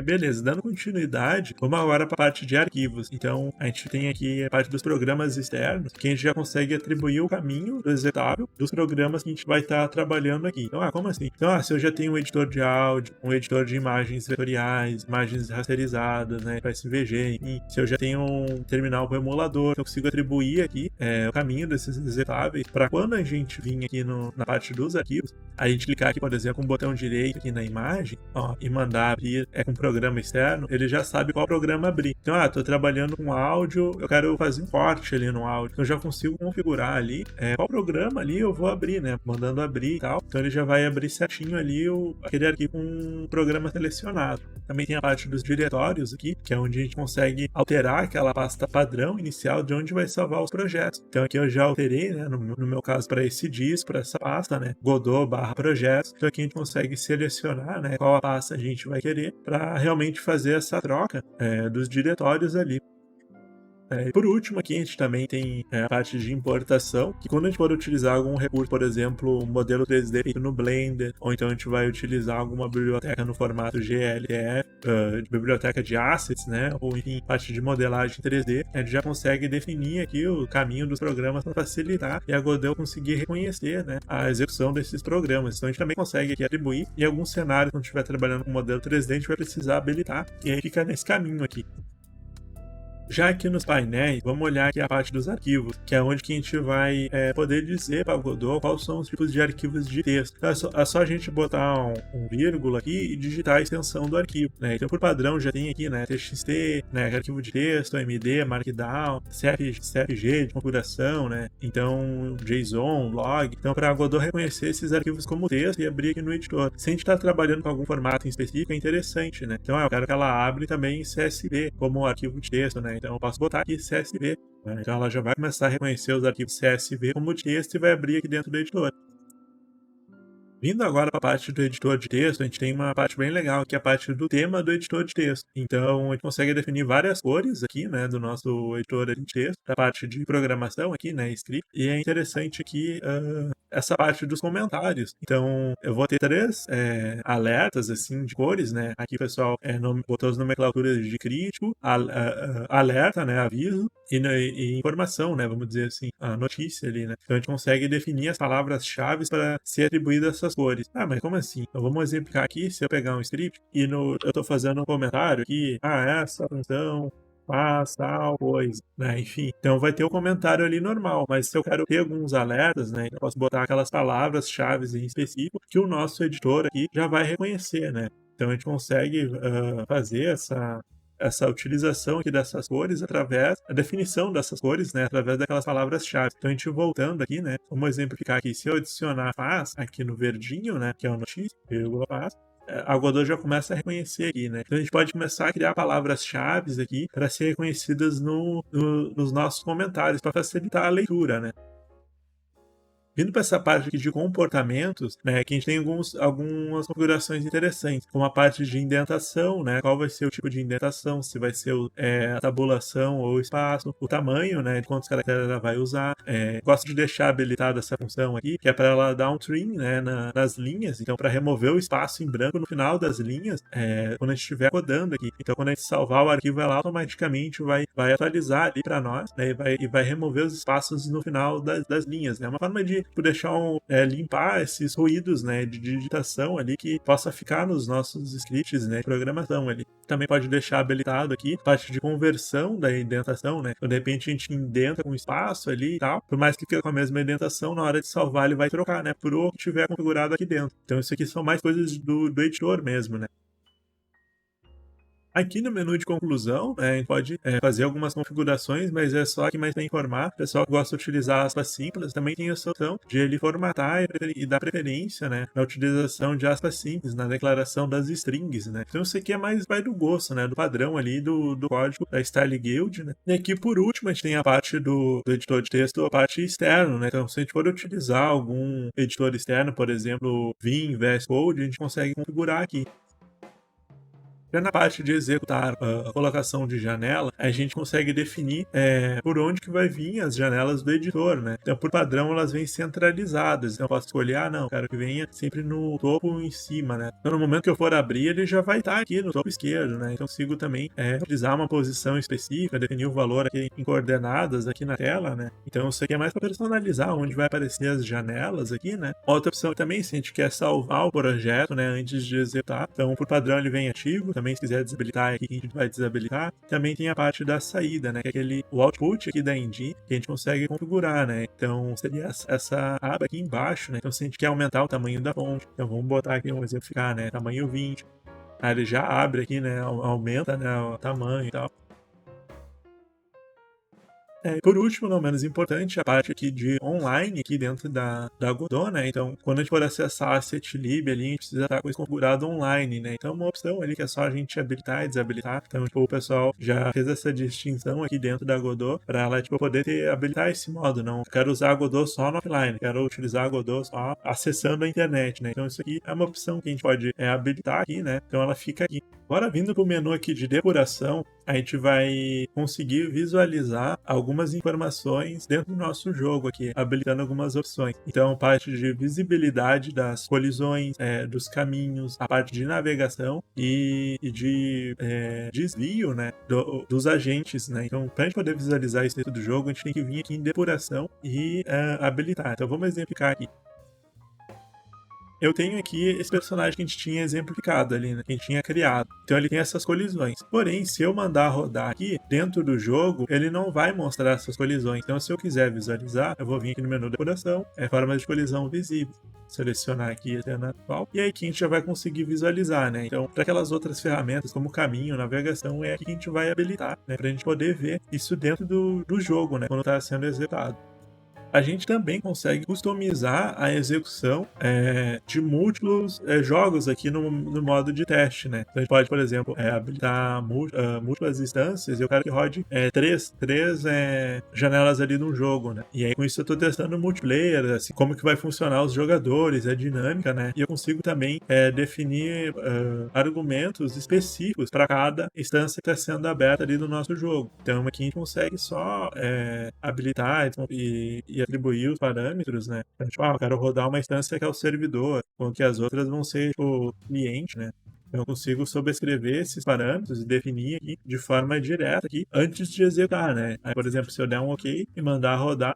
Beleza, dando continuidade, vamos agora para a parte de arquivos. Então, a gente tem aqui a parte dos programas externos, que a gente já consegue atribuir o caminho do executável dos programas que a gente vai estar trabalhando aqui. Então, como assim? Então, se eu já tenho um editor de áudio, um editor de imagens vetoriais, imagens rasterizadas, né, para SVG, enfim, se eu já tenho um terminal para emulador, eu consigo atribuir aqui o caminho desses executáveis para quando a gente vir aqui na parte dos arquivos, a gente clicar aqui, por exemplo, com o botão direito aqui na imagem, e mandar abrir com programa externo, ele já sabe qual programa abrir. Então, tô trabalhando com áudio, eu quero fazer um corte ali no áudio. Então, eu já consigo configurar ali qual programa ali eu vou abrir, né? Mandando abrir e tal. Então, ele já vai abrir certinho ali aquele arquivo com um programa selecionado. Também tem a parte dos diretórios aqui, que é onde a gente consegue alterar aquela pasta padrão inicial de onde vai salvar os projetos. Então, aqui eu já alterei, né? No meu caso, para esse disco, para essa pasta, né? Godot/projetos. Então, aqui a gente consegue selecionar, né? Qual a pasta a gente vai querer para realmente fazer essa troca dos diretórios ali. Por último, aqui a gente também tem a parte de importação, que quando a gente for utilizar algum recurso, por exemplo, um modelo 3D feito no Blender, ou então a gente vai utilizar alguma biblioteca no formato GLF, biblioteca de assets, né, ou enfim, parte de modelagem 3D, a gente já consegue definir aqui o caminho dos programas para facilitar e a Godot conseguir reconhecer, né, a execução desses programas. Então a gente também consegue aqui atribuir, em alguns cenários, quando estiver trabalhando com modelo 3D, a gente vai precisar habilitar, e aí fica nesse caminho aqui. Já aqui nos painéis, vamos olhar aqui a parte dos arquivos, que é onde que a gente vai poder dizer para o Godot quais são os tipos de arquivos de texto. Então, é só a gente botar um vírgula aqui e digitar a extensão do arquivo, né? Então, por padrão, já tem aqui, né, TXT, né, arquivo de texto, MD, Markdown, CFG de configuração, né? Então, JSON, log. Então, para a Godot reconhecer esses arquivos como texto e abrir aqui no editor. Se a gente está trabalhando com algum formato em específico, é interessante, né? Então, eu quero que ela abra também CSV como arquivo de texto, né? Então eu posso botar aqui CSV, né? Então ela já vai começar a reconhecer os arquivos CSV como texto e vai abrir aqui dentro do editor. Vindo agora para a parte do editor de texto, a gente tem uma parte bem legal, que é a parte do tema do editor de texto. Então, a gente consegue definir várias cores aqui, né, do nosso editor de texto, da parte de programação aqui, né, script. E é interessante aqui essa parte dos comentários. Então, eu vou ter 3 alertas, assim, de cores, né. Aqui o pessoal botou as nomenclaturas de crítico, alerta, né, aviso, e informação, né, vamos dizer assim, a notícia ali, né. Então, a gente consegue definir as palavras-chave para ser atribuídas essas cores. Ah, mas como assim? Então, vamos exemplificar aqui, se eu pegar um script e eu estou fazendo um comentário aqui, essa função faz tal coisa, né? Enfim, então vai ter o comentário ali normal, mas se eu quero ter alguns alertas, né, eu posso botar aquelas palavras-chave em específico que o nosso editor aqui já vai reconhecer, né? Então a gente consegue fazer essa utilização aqui dessas cores através da definição dessas cores, né, através daquelas palavras-chave. Então a gente voltando aqui, né, vamos exemplificar aqui, se eu adicionar faz aqui no verdinho, né, que é o notícia, vírgula faz, a Godot já começa a reconhecer aqui, né? Então a gente pode começar a criar palavras-chave aqui para ser reconhecidas nos nossos comentários, para facilitar a leitura, né? Vindo para essa parte aqui de comportamentos, né, que a gente tem algumas configurações interessantes, como a parte de indentação, né, qual vai ser o tipo de indentação, se vai ser a tabulação ou o espaço, o tamanho, né, de quantos caracteres ela vai usar. Gosto de deixar habilitada essa função aqui, que é para ela dar um trim, né, nas linhas, então para remover o espaço em branco no final das linhas, quando a gente estiver codando aqui. Então quando a gente salvar o arquivo, ela automaticamente vai atualizar ali para nós, né, e vai remover os espaços no final das linhas, né, uma forma de deixar limpar esses ruídos, né, de digitação ali que possa ficar nos nossos scripts, né, de programação ali. Também pode deixar habilitado aqui a parte de conversão da indentação, né, então de repente a gente indenta com espaço ali e tal, por mais que fique com a mesma indentação, na hora de salvar ele vai trocar, né, por o que tiver configurado aqui dentro. Então isso aqui são mais coisas do editor mesmo, né. Aqui no menu de conclusão, a gente pode fazer algumas configurações, mas é só aqui mais para informar. O pessoal que gosta de utilizar aspas simples também tem a opção de ele formatar e dar preferência, né, na utilização de aspas simples, na declaração das strings, né. Então isso aqui é mais vai do gosto, né, do padrão ali do código da Style Guild, né. E aqui por último a gente tem a parte do editor de texto, a parte externa, né. Então se a gente for utilizar algum editor externo, por exemplo, Vim, VS Code, a gente consegue configurar aqui. Já na parte de executar a colocação de janela, a gente consegue definir por onde que vai vir as janelas do editor, né? Então, por padrão, elas vêm centralizadas. Então, eu posso escolher, não, quero que venha sempre no topo em cima, né? Então, no momento que eu for abrir, ele já vai estar aqui no topo esquerdo, né? Então, eu consigo também utilizar uma posição específica, definir o valor aqui em coordenadas aqui na tela, né? Então, isso aqui é mais para personalizar onde vai aparecer as janelas aqui, né? Outra opção também, se a gente quer salvar o projeto, né, antes de executar, então, por padrão, ele vem ativo. Também, se quiser desabilitar aqui, a gente vai desabilitar. Também tem a parte da saída, né, que é o output aqui da engine, que a gente consegue configurar, né. Então, seria essa aba aqui embaixo, né. Então, se a gente quer aumentar o tamanho da fonte, então vamos botar aqui um exemplificar, né, tamanho 20. Aí ele já abre aqui, né, aumenta, né, o tamanho e tal. Por último, não menos importante, a parte aqui de online aqui dentro da Godot, né? Então, quando a gente for acessar a setlib ali, a gente precisa estar com isso configurado online, né? Então, uma opção ali que é só a gente habilitar e desabilitar. Então, tipo, o pessoal já fez essa distinção aqui dentro da Godot para ela, tipo, poder habilitar esse modo. Não quero usar a Godot só no offline, quero utilizar a Godot só acessando a internet, né? Então, isso aqui é uma opção que a gente pode habilitar aqui, né? Então, ela fica aqui. Agora, vindo para o menu aqui de depuração, a gente vai conseguir visualizar algumas informações dentro do nosso jogo aqui, habilitando algumas opções. Então, parte de visibilidade das colisões, dos caminhos, a parte de navegação e de desvio, né, dos agentes, né. Então, para a gente poder visualizar isso dentro do jogo, a gente tem que vir aqui em depuração e habilitar. Então, vamos exemplificar aqui. Eu tenho aqui esse personagem que a gente tinha exemplificado ali, né? Que a gente tinha criado. Então ele tem essas colisões. Porém, se eu mandar rodar aqui, dentro do jogo, ele não vai mostrar essas colisões. Então, se eu quiser visualizar, eu vou vir aqui no menu de depuração, formas de colisão visível. Selecionar aqui a cena atual. E aí que a gente já vai conseguir visualizar, né? Então, para aquelas outras ferramentas, como caminho, navegação, é aqui que a gente vai habilitar, né? Pra gente poder ver isso dentro do jogo, né? Quando está sendo executado. A gente também consegue customizar a execução de múltiplos jogos aqui no modo de teste, né? Então a gente pode, por exemplo, habilitar múltiplas instâncias e eu quero que rode três janelas ali no jogo, né? E aí com isso eu estou testando multiplayer, assim, como que vai funcionar os jogadores, a dinâmica, né? E eu consigo também definir argumentos específicos para cada instância que está sendo aberta ali no nosso jogo. Então aqui a gente consegue só habilitar e atribuir os parâmetros, né? Então, tipo, eu quero rodar uma instância que é o servidor, enquanto que as outras vão ser o cliente, né? Então, eu consigo sobrescrever esses parâmetros e definir aqui de forma direta aqui antes de executar, né? Aí, por exemplo, se eu der um OK e mandar rodar,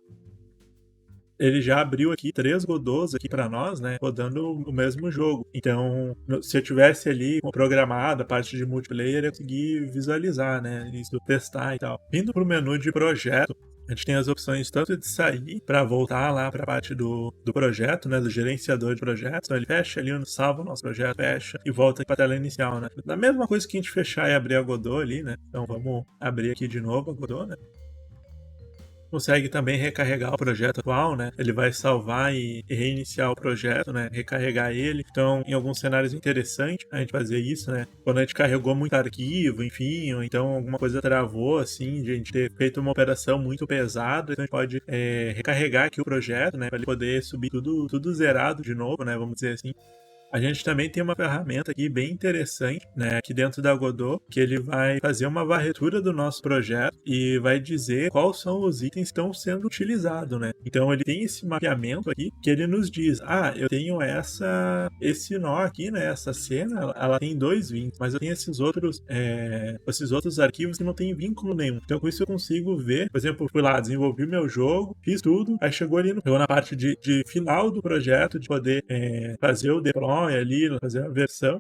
ele já abriu aqui 3 Godots aqui para nós, né, rodando o mesmo jogo. Então, se eu tivesse ali programado a parte de multiplayer, eu consegui visualizar, né, isso, testar e tal. Vindo pro menu de projeto, a gente tem as opções tanto de sair para voltar lá para a parte do projeto, né, do gerenciador de projetos. Então ele fecha ali, salva o nosso projeto, fecha e volta para a tela inicial, né. Da mesma coisa que a gente fechar e abrir a Godot ali, né. Então vamos abrir aqui de novo a Godot, né. Consegue também recarregar o projeto atual, né? Ele vai salvar e reiniciar o projeto, né? Recarregar ele. Então, em alguns cenários é interessante a gente fazer isso, né? Quando a gente carregou muito arquivo, enfim, ou então alguma coisa travou, assim, de a gente ter feito uma operação muito pesada, então a gente pode recarregar aqui o projeto, né? Para ele poder subir tudo zerado de novo, né? Vamos dizer assim. A gente também tem uma ferramenta aqui bem interessante, né, aqui dentro da Godot, que ele vai fazer uma varredura do nosso projeto e vai dizer quais são os itens que estão sendo utilizados, né? Então ele tem esse mapeamento aqui que ele nos diz, eu tenho esse nó aqui, né, essa cena, ela tem 2 vínculos, mas eu tenho esses outros arquivos que não tem vínculo nenhum. Então com isso eu consigo ver, por exemplo, fui lá, desenvolvi meu jogo, fiz tudo, aí chegou na parte de final do projeto, de poder fazer o deploy ali, fazer a versão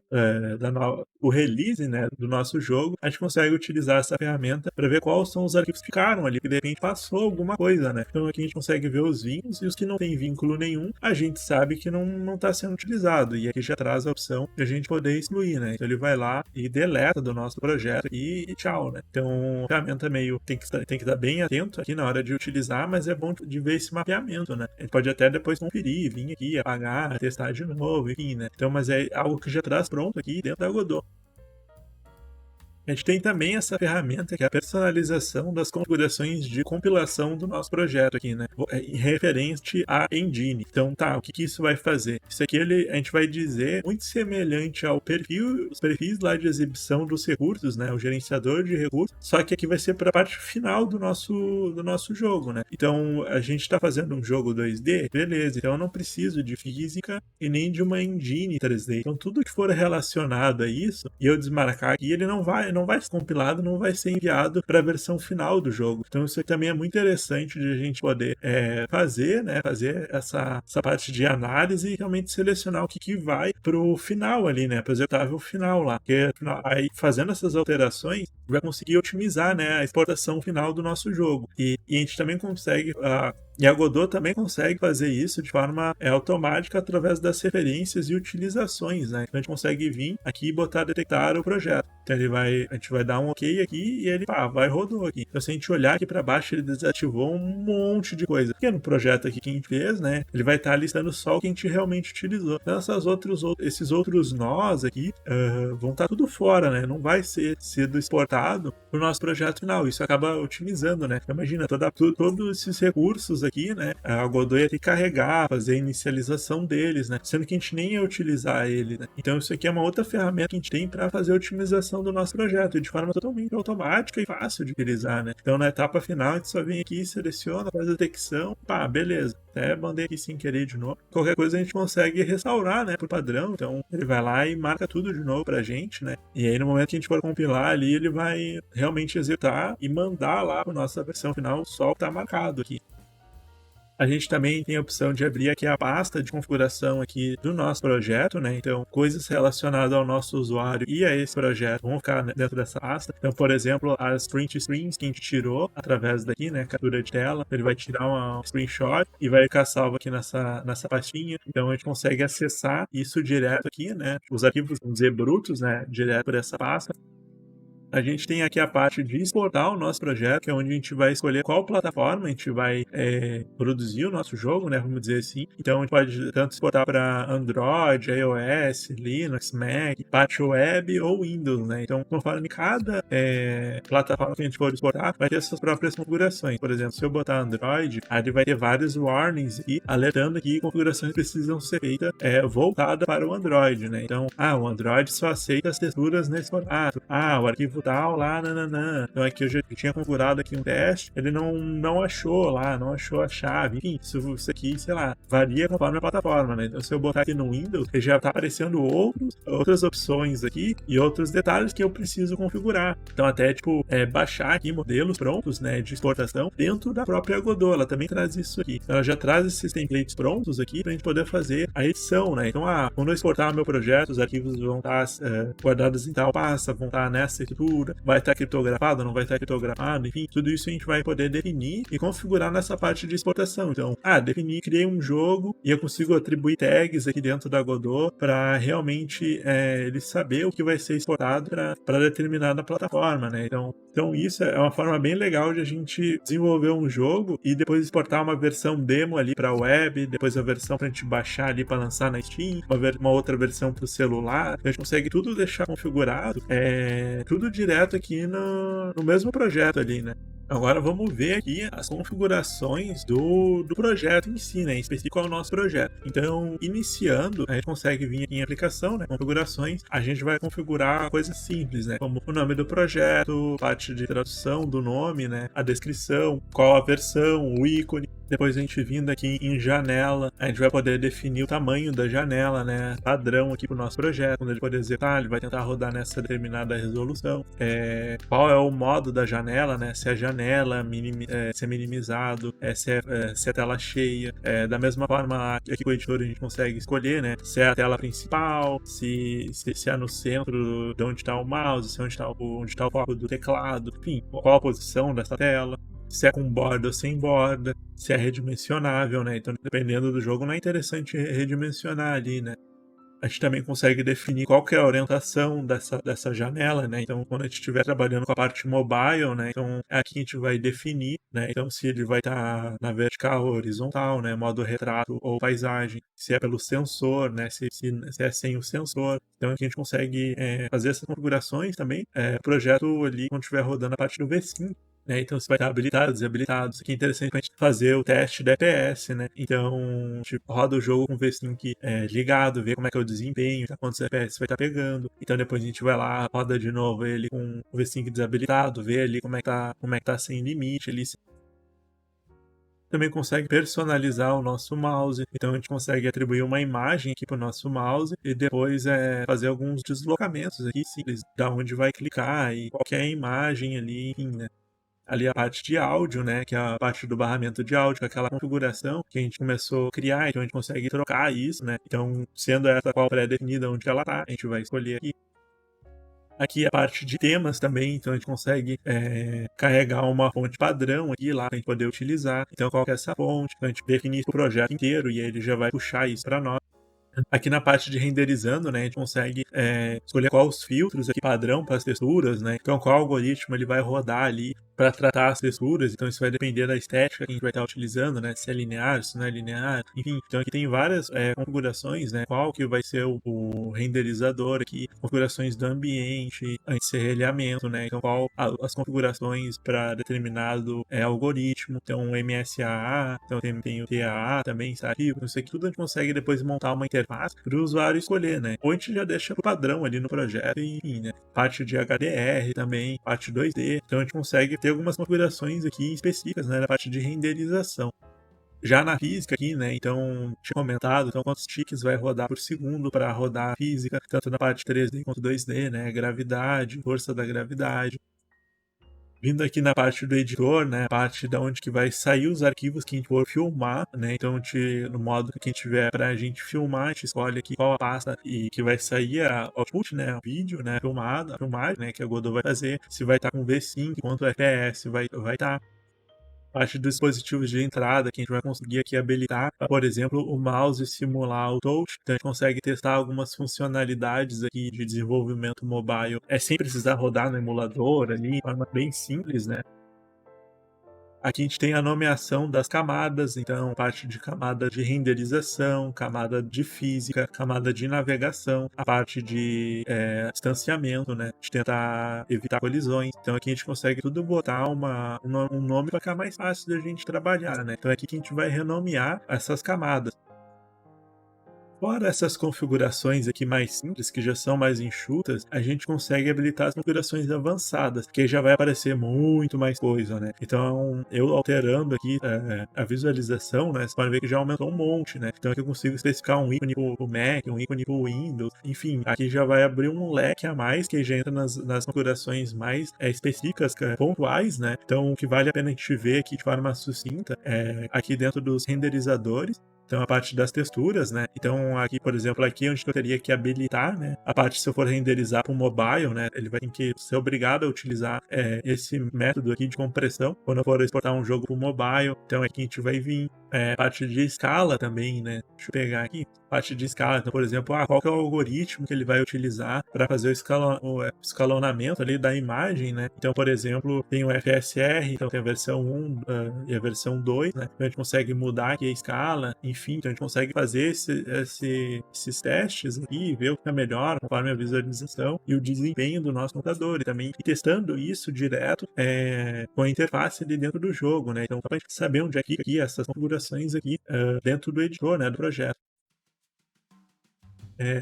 o release, né, do nosso jogo, a gente consegue utilizar essa ferramenta para ver quais são os arquivos que ficaram ali, que de repente passou alguma coisa, né? Então aqui a gente consegue ver os vínculos e os que não tem vínculo nenhum, a gente sabe que não está sendo utilizado e aqui já traz a opção de a gente poder excluir, né? Então ele vai lá e deleta do nosso projeto e tchau, né? Então a ferramenta tem que estar bem atento aqui na hora de utilizar, mas é bom de ver esse mapeamento, né? A gente pode até depois conferir, vir aqui, apagar, testar de novo, enfim, né? Então, mas é algo que já traz pronto aqui dentro da Godot. A gente tem também essa ferramenta que é a personalização das configurações de compilação do nosso projeto aqui, né? Referente à engine. Então, o que isso vai fazer? Isso aqui a gente vai dizer muito semelhante ao os perfis lá de exibição dos recursos, né? O gerenciador de recursos, só que aqui vai ser para a parte final do nosso jogo, né? Então, a gente está fazendo um jogo 2D, beleza, então eu não preciso de física e nem de uma engine 3D. Então, tudo que for relacionado a isso, e eu desmarcar aqui, ele não vai ser compilado, não vai ser enviado para a versão final do jogo. Então isso aqui também é muito interessante de a gente poder fazer essa parte de análise e realmente selecionar o que vai pro final ali, né, para o executável final lá. Porque aí fazendo essas alterações, vai conseguir otimizar, né, a exportação final do nosso jogo. E a gente também consegue e a Godot também consegue fazer isso de forma automática através das referências e utilizações, né? Então a gente consegue vir aqui e botar detectar o projeto. Então a gente vai dar um OK aqui e ele vai rodou aqui. Então se a gente olhar aqui para baixo, ele desativou um monte de coisa. Porque no projeto aqui que a gente fez, né, ele vai estar listando só o que a gente realmente utilizou. Então esses outros nós aqui vão estar tudo fora, né? Não vai ser sido exportado para o nosso projeto final. Isso acaba otimizando, né? Então, imagina, todos esses recursos aqui, né? A Godot ia ter que carregar, fazer a inicialização deles, né? Sendo que a gente nem ia utilizar ele, né? Então isso aqui é uma outra ferramenta que a gente tem para fazer a otimização do nosso projeto de forma totalmente automática e fácil de utilizar, né? Então na etapa final a gente só vem aqui, seleciona, faz a detecção, beleza. Até mandei aqui sem querer de novo. Qualquer coisa a gente consegue restaurar, né, por padrão. Então ele vai lá e marca tudo de novo pra gente, né? E aí no momento que a gente for compilar ali, ele vai realmente executar e mandar lá para nossa versão final só o que tá marcado aqui. A gente também tem a opção de abrir aqui a pasta de configuração aqui do nosso projeto, né? Então, coisas relacionadas ao nosso usuário e a esse projeto vão ficar dentro dessa pasta. Então, por exemplo, as print screens que a gente tirou através daqui, né? Captura de tela. Ele vai tirar uma screenshot e vai ficar salvo aqui nessa pastinha. Então, a gente consegue acessar isso direto aqui, né? Os arquivos, vamos dizer, brutos, né? Direto por essa pasta. A gente tem aqui a parte de exportar o nosso projeto, que é onde a gente vai escolher qual plataforma a gente vai produzir o nosso jogo, né? Vamos dizer assim. Então a gente pode tanto exportar para Android, iOS, Linux, Mac, parte web ou Windows, né? Então, conforme cada plataforma que a gente for exportar, vai ter suas próprias configurações. Por exemplo, se eu botar Android, ele vai ter vários warnings e alertando que configurações precisam ser feitas voltadas para o Android, né? Então, o Android só aceita as texturas nesse formato. O arquivo tal lá, nananã. Então aqui eu já tinha configurado aqui um teste, ele não achou lá, não achou a chave. Enfim, isso aqui, sei lá, varia conforme a plataforma, né? Então se eu botar aqui no Windows, ele já tá aparecendo outras opções aqui e outros detalhes que eu preciso configurar. Então até, tipo, baixar aqui modelos prontos, né, de exportação dentro da própria Godot. Ela também traz isso aqui. Ela já traz esses templates prontos aqui pra gente poder fazer a edição, né? Então, quando eu exportar meu projeto, os arquivos vão estar guardados em tal pasta, vão estar nessa estrutura, vai estar criptografado, não vai estar criptografado, enfim, tudo isso a gente vai poder definir e configurar nessa parte de exportação. Então, criei um jogo e eu consigo atribuir tags aqui dentro da Godot para realmente ele saber o que vai ser exportado para determinada plataforma, né? Então isso é uma forma bem legal de a gente desenvolver um jogo e depois exportar uma versão demo ali para web, depois a versão para a gente baixar ali para lançar na Steam, uma outra versão para o celular. A gente consegue tudo deixar configurado, tudo direto aqui no mesmo projeto ali, né? Agora vamos ver aqui as configurações do projeto em si, né? Em específico é o nosso projeto. Então, iniciando, a gente consegue vir aqui em aplicação, né? Configurações, a gente vai configurar coisas simples, né? Como o nome do projeto, parte de tradução do nome, né? A descrição, qual a versão, o ícone. Depois a gente vindo aqui em janela, a gente vai poder definir o tamanho da janela, né? Padrão aqui para o nosso projeto. Quando ele poder dizer, ele vai tentar rodar nessa determinada resolução. Qual é o modo da janela, né? Se a janela se é minimizado, se é tela cheia. Da mesma forma, aqui com o editor a gente consegue escolher, né? Se é a tela principal, se é no centro de onde está o mouse, se é onde está o foco do teclado, enfim, qual a posição dessa tela. Se é com borda ou sem borda, se é redimensionável, né? Então, dependendo do jogo, não é interessante redimensionar ali, né? A gente também consegue definir qual que é a orientação dessa janela, né? Então, quando a gente estiver trabalhando com a parte mobile, né? Então, aqui a gente vai definir, né? Então, se ele vai estar na vertical ou horizontal, né? Modo retrato ou paisagem. Se é pelo sensor, né? Se é sem o sensor. Então, aqui a gente consegue fazer essas configurações também. O projeto ali, quando estiver rodando a parte do V5, né? Então você vai estar habilitado, desabilitado. Isso aqui é interessante pra gente fazer o teste da FPS, né? Então, tipo, roda o jogo com o V-Sync ligado, ver como é que é o desempenho, quantos FPS vai estar pegando. Então depois a gente vai lá, roda de novo ele com o V-Sync desabilitado, ver ali como é que tá sem limite ali. Também consegue personalizar o nosso mouse, então a gente consegue atribuir uma imagem aqui para o nosso mouse e depois fazer alguns deslocamentos aqui simples, da onde vai clicar e qualquer imagem ali, enfim, né? Ali a parte de áudio, né, que é a parte do barramento de áudio, aquela configuração que a gente começou a criar, então a gente consegue trocar isso, né, então sendo essa qual pré-definida onde ela tá, a gente vai escolher aqui. Aqui a parte de temas também, então a gente consegue carregar uma fonte padrão aqui lá para a gente poder utilizar, então qual que é essa fonte, então a gente define o projeto inteiro e aí ele já vai puxar isso para nós. Aqui na parte de renderizando, né, a gente consegue escolher quais os filtros aqui padrão para as texturas, né? Então qual algoritmo ele vai rodar ali para tratar as texturas. Então isso vai depender da estética que a gente vai estar utilizando, né? Se é linear, se não é linear, enfim. Então aqui tem várias configurações, né? Qual que vai ser o renderizador aqui, configurações do ambiente, anti-serralhamento, né? Então qual as configurações para determinado algoritmo. Então o MSAA, então tem o TAA também, sabe? Isso aqui tudo a gente consegue depois montar uma interface para o usuário escolher, né? Ou a gente já deixa o padrão ali no projeto, enfim, né? Parte de HDR também, parte 2D. Então a gente consegue ter algumas configurações aqui específicas, né? Da parte de renderização. Já na física aqui, né? Então, tinha comentado, então quantos tiques vai rodar por segundo para rodar a física, tanto na parte 3D quanto 2D, né? Gravidade, força da gravidade. Vindo aqui na parte do editor, né, a parte da onde que vai sair os arquivos que a gente for filmar, né, então no modo que a gente tiver pra gente filmar, a gente escolhe aqui qual a pasta e que vai sair a output, né, o vídeo, né, a filmagem, né, que a Godot vai fazer, se vai estar com V5, quanto FPS vai estar. parte dos dispositivos de entrada, que a gente vai conseguir aqui habilitar, por exemplo, o mouse simular o touch. Então a gente consegue testar algumas funcionalidades aqui de desenvolvimento mobile, sem precisar rodar no emulador ali, de forma bem simples, né? Aqui a gente tem a nomeação das camadas, então parte de camada de renderização, camada de física, camada de navegação, a parte de distanciamento, né? De tentar evitar colisões. Então aqui a gente consegue tudo botar um nome para ficar mais fácil da gente trabalhar, né? Então é aqui que a gente vai renomear essas camadas. Fora essas configurações aqui mais simples, que já são mais enxutas, a gente consegue habilitar as configurações avançadas, que aí já vai aparecer muito mais coisa, né? Então, eu alterando aqui a visualização, né? Você pode ver que já aumentou um monte, né? Então aqui eu consigo especificar um ícone pro Mac, um ícone pro Windows, enfim, aqui já vai abrir um leque a mais, que já entra nas configurações mais específicas, pontuais, né? Então, o que vale a pena a gente ver aqui de forma sucinta é aqui dentro dos renderizadores. Então, a parte das texturas, né? Então, aqui, por exemplo, aqui onde eu teria que habilitar, né? A parte, se eu for renderizar para o mobile, né? Ele vai ter que ser obrigado a utilizar esse método aqui de compressão quando eu for exportar um jogo para o mobile. Então, aqui a gente vai vir parte de escala também, né? Deixa eu pegar aqui. Parte de escala. Então, por exemplo, qual que é o algoritmo que ele vai utilizar para fazer o escalonamento ali da imagem, né? Então, por exemplo, tem o FSR, então tem a versão 1 e a versão 2, né? Então, a gente consegue mudar aqui a escala, enfim, então a gente consegue fazer esses testes aqui e ver o que é melhor conforme a visualização e o desempenho do nosso computador e também testando isso direto com a interface ali dentro do jogo, né? Então, para a gente saber onde é que aqui essas configurações aqui dentro do editor, né, do projeto.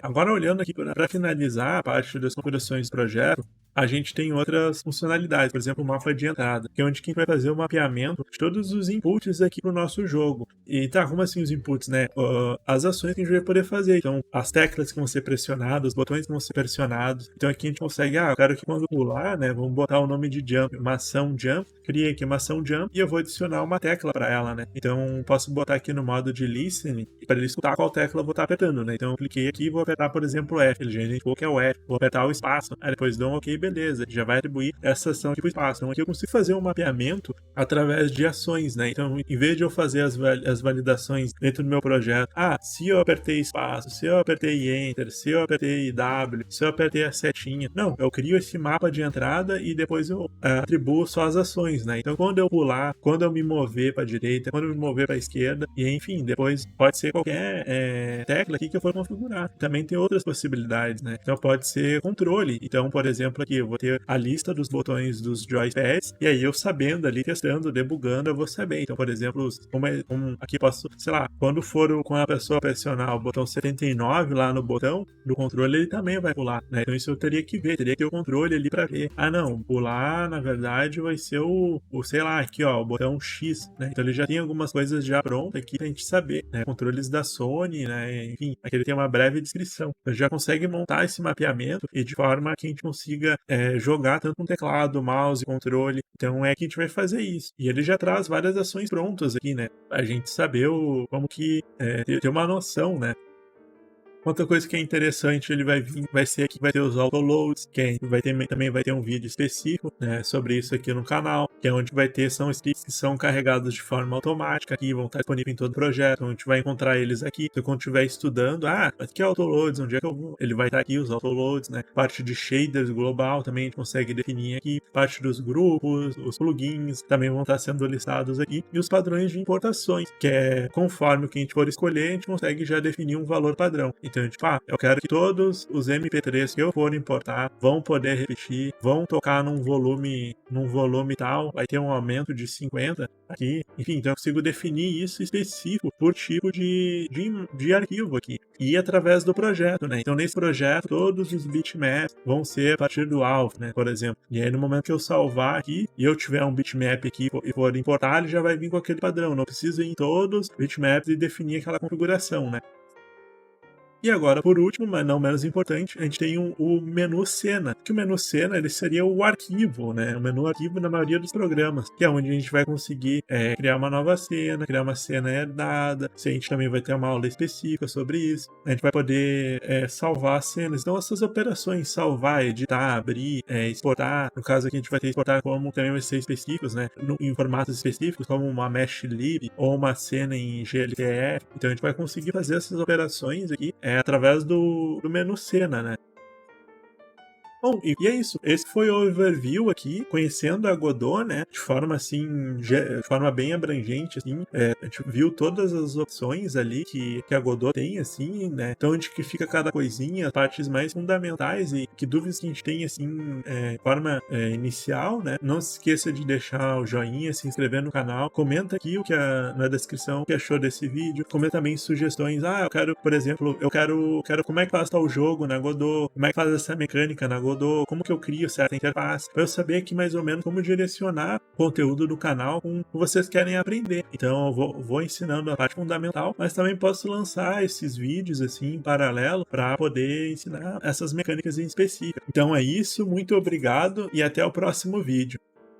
Agora, olhando aqui para finalizar a parte das configurações do projeto, a gente tem outras funcionalidades, por exemplo, o mapa de entrada, que é onde quem vai fazer o mapeamento de todos os inputs aqui para o nosso jogo. E tá, como assim os inputs, né? As ações que a gente vai poder fazer. Então, as teclas que vão ser pressionadas, os botões que vão ser pressionados. Então, aqui a gente consegue, eu quero que quando pular, né, vamos botar o nome de jump, uma ação jump, criei aqui uma ação jump e eu vou adicionar uma tecla para ela, né? Então, posso botar aqui no modo de listening para ele escutar qual tecla eu vou estar apertando, né? Então, eu cliquei aqui e vou apertar, por exemplo, o F. Ele já identificou que é o F. Vou apertar o espaço. Aí depois dou um OK, beleza. Já vai atribuir essa ação aqui para o espaço. Então aqui eu consigo fazer um mapeamento através de ações, né? Então, em vez de eu fazer as validações dentro do meu projeto, se eu apertei espaço, se eu apertei Enter, se eu apertei W, se eu apertei a setinha. Não, eu crio esse mapa de entrada e depois eu atribuo só as ações, né? Então, quando eu pular, quando eu me mover para a direita, quando eu me mover para a esquerda, e enfim, depois pode ser qualquer tecla aqui que eu for configurar. Também tem outras possibilidades, né? Então, pode ser controle. Então, por exemplo, aqui eu vou ter a lista dos botões dos joypads, e aí eu sabendo ali, testando, debugando, eu vou saber. Então, por exemplo, aqui posso, sei lá, quando a pessoa pressionar o botão 79 lá no botão do controle, ele também vai pular, né? Então isso eu teria que ver, teria que ter o controle ali pra ver. Não, pular, na verdade, vai ser sei lá, aqui ó, o botão X, né? Então ele já tem algumas coisas já prontas aqui pra gente saber, né? Controles da Sony, né? Enfim, aqui ele tem uma breve descrição. Então já consegue montar esse mapeamento e de forma que a gente consiga jogar tanto com teclado, mouse, controle. Então é que a gente vai fazer isso. E ele já traz várias ações prontas aqui, né? A gente saber como que ter uma noção, né? Outra coisa que é interessante, ele vai ser aqui, vai ter os autoloads, que também vai ter um vídeo específico, né, sobre isso aqui no canal, que é onde são scripts que são carregados de forma automática, aqui vão estar disponíveis em todo o projeto, a gente vai encontrar eles aqui. Então, quando estiver estudando, mas que é autoloads, onde é que eu vou? Ele vai estar aqui, os autoloads, né, parte de shaders global também a gente consegue definir aqui, parte dos grupos, os plugins também vão estar sendo listados aqui, e os padrões de importações, que é conforme o que a gente for escolher, a gente consegue já definir um valor padrão. Então, tipo, eu quero que todos os MP3 que eu for importar vão poder repetir, vão tocar num volume tal, vai ter um aumento de 50 aqui. Enfim, então eu consigo definir isso específico por tipo de arquivo aqui. E através do projeto, né? Então, nesse projeto, todos os bitmaps vão ser a partir do alvo, né? Por exemplo. E aí, no momento que eu salvar aqui e eu tiver um bitmap aqui e for importar, ele já vai vir com aquele padrão. Não preciso ir em todos os bitmaps e definir aquela configuração, né? E agora, por último, mas não menos importante, a gente tem o menu cena, que o menu cena ele seria o arquivo, né? O menu arquivo na maioria dos programas, que é onde a gente vai conseguir criar uma nova cena, criar uma cena herdada. Se a gente também vai ter uma aula específica sobre isso, a gente vai poder salvar as cenas. Então, essas operações, salvar, editar, abrir, exportar, no caso aqui a gente vai ter que exportar como também vai ser específicos, né? Em formatos específicos, como uma mesh lib ou uma cena em GLTF. Então, a gente vai conseguir fazer essas operações aqui através do menu cena, né? Bom, e é isso. Esse foi o overview aqui, conhecendo a Godot, né? De forma assim, de forma bem abrangente, assim. A gente viu todas as opções ali que a Godot tem, assim, né? Então, onde que fica cada coisinha, as partes mais fundamentais e que dúvidas que a gente tem, assim, de forma inicial, né? Não se esqueça de deixar o joinha, se inscrever no canal. Comenta aqui na descrição o que achou desse vídeo. Comenta também sugestões. Eu quero, por exemplo, eu quero como é que faz tal jogo na Godot, como é que faz essa mecânica na Godot, como que eu crio certa interface, para eu saber aqui mais ou menos como direcionar o conteúdo do canal com o que vocês querem aprender. Então eu vou ensinando a parte fundamental, mas também posso lançar esses vídeos assim em paralelo para poder ensinar essas mecânicas em específico. Então é isso, muito obrigado e até o próximo vídeo.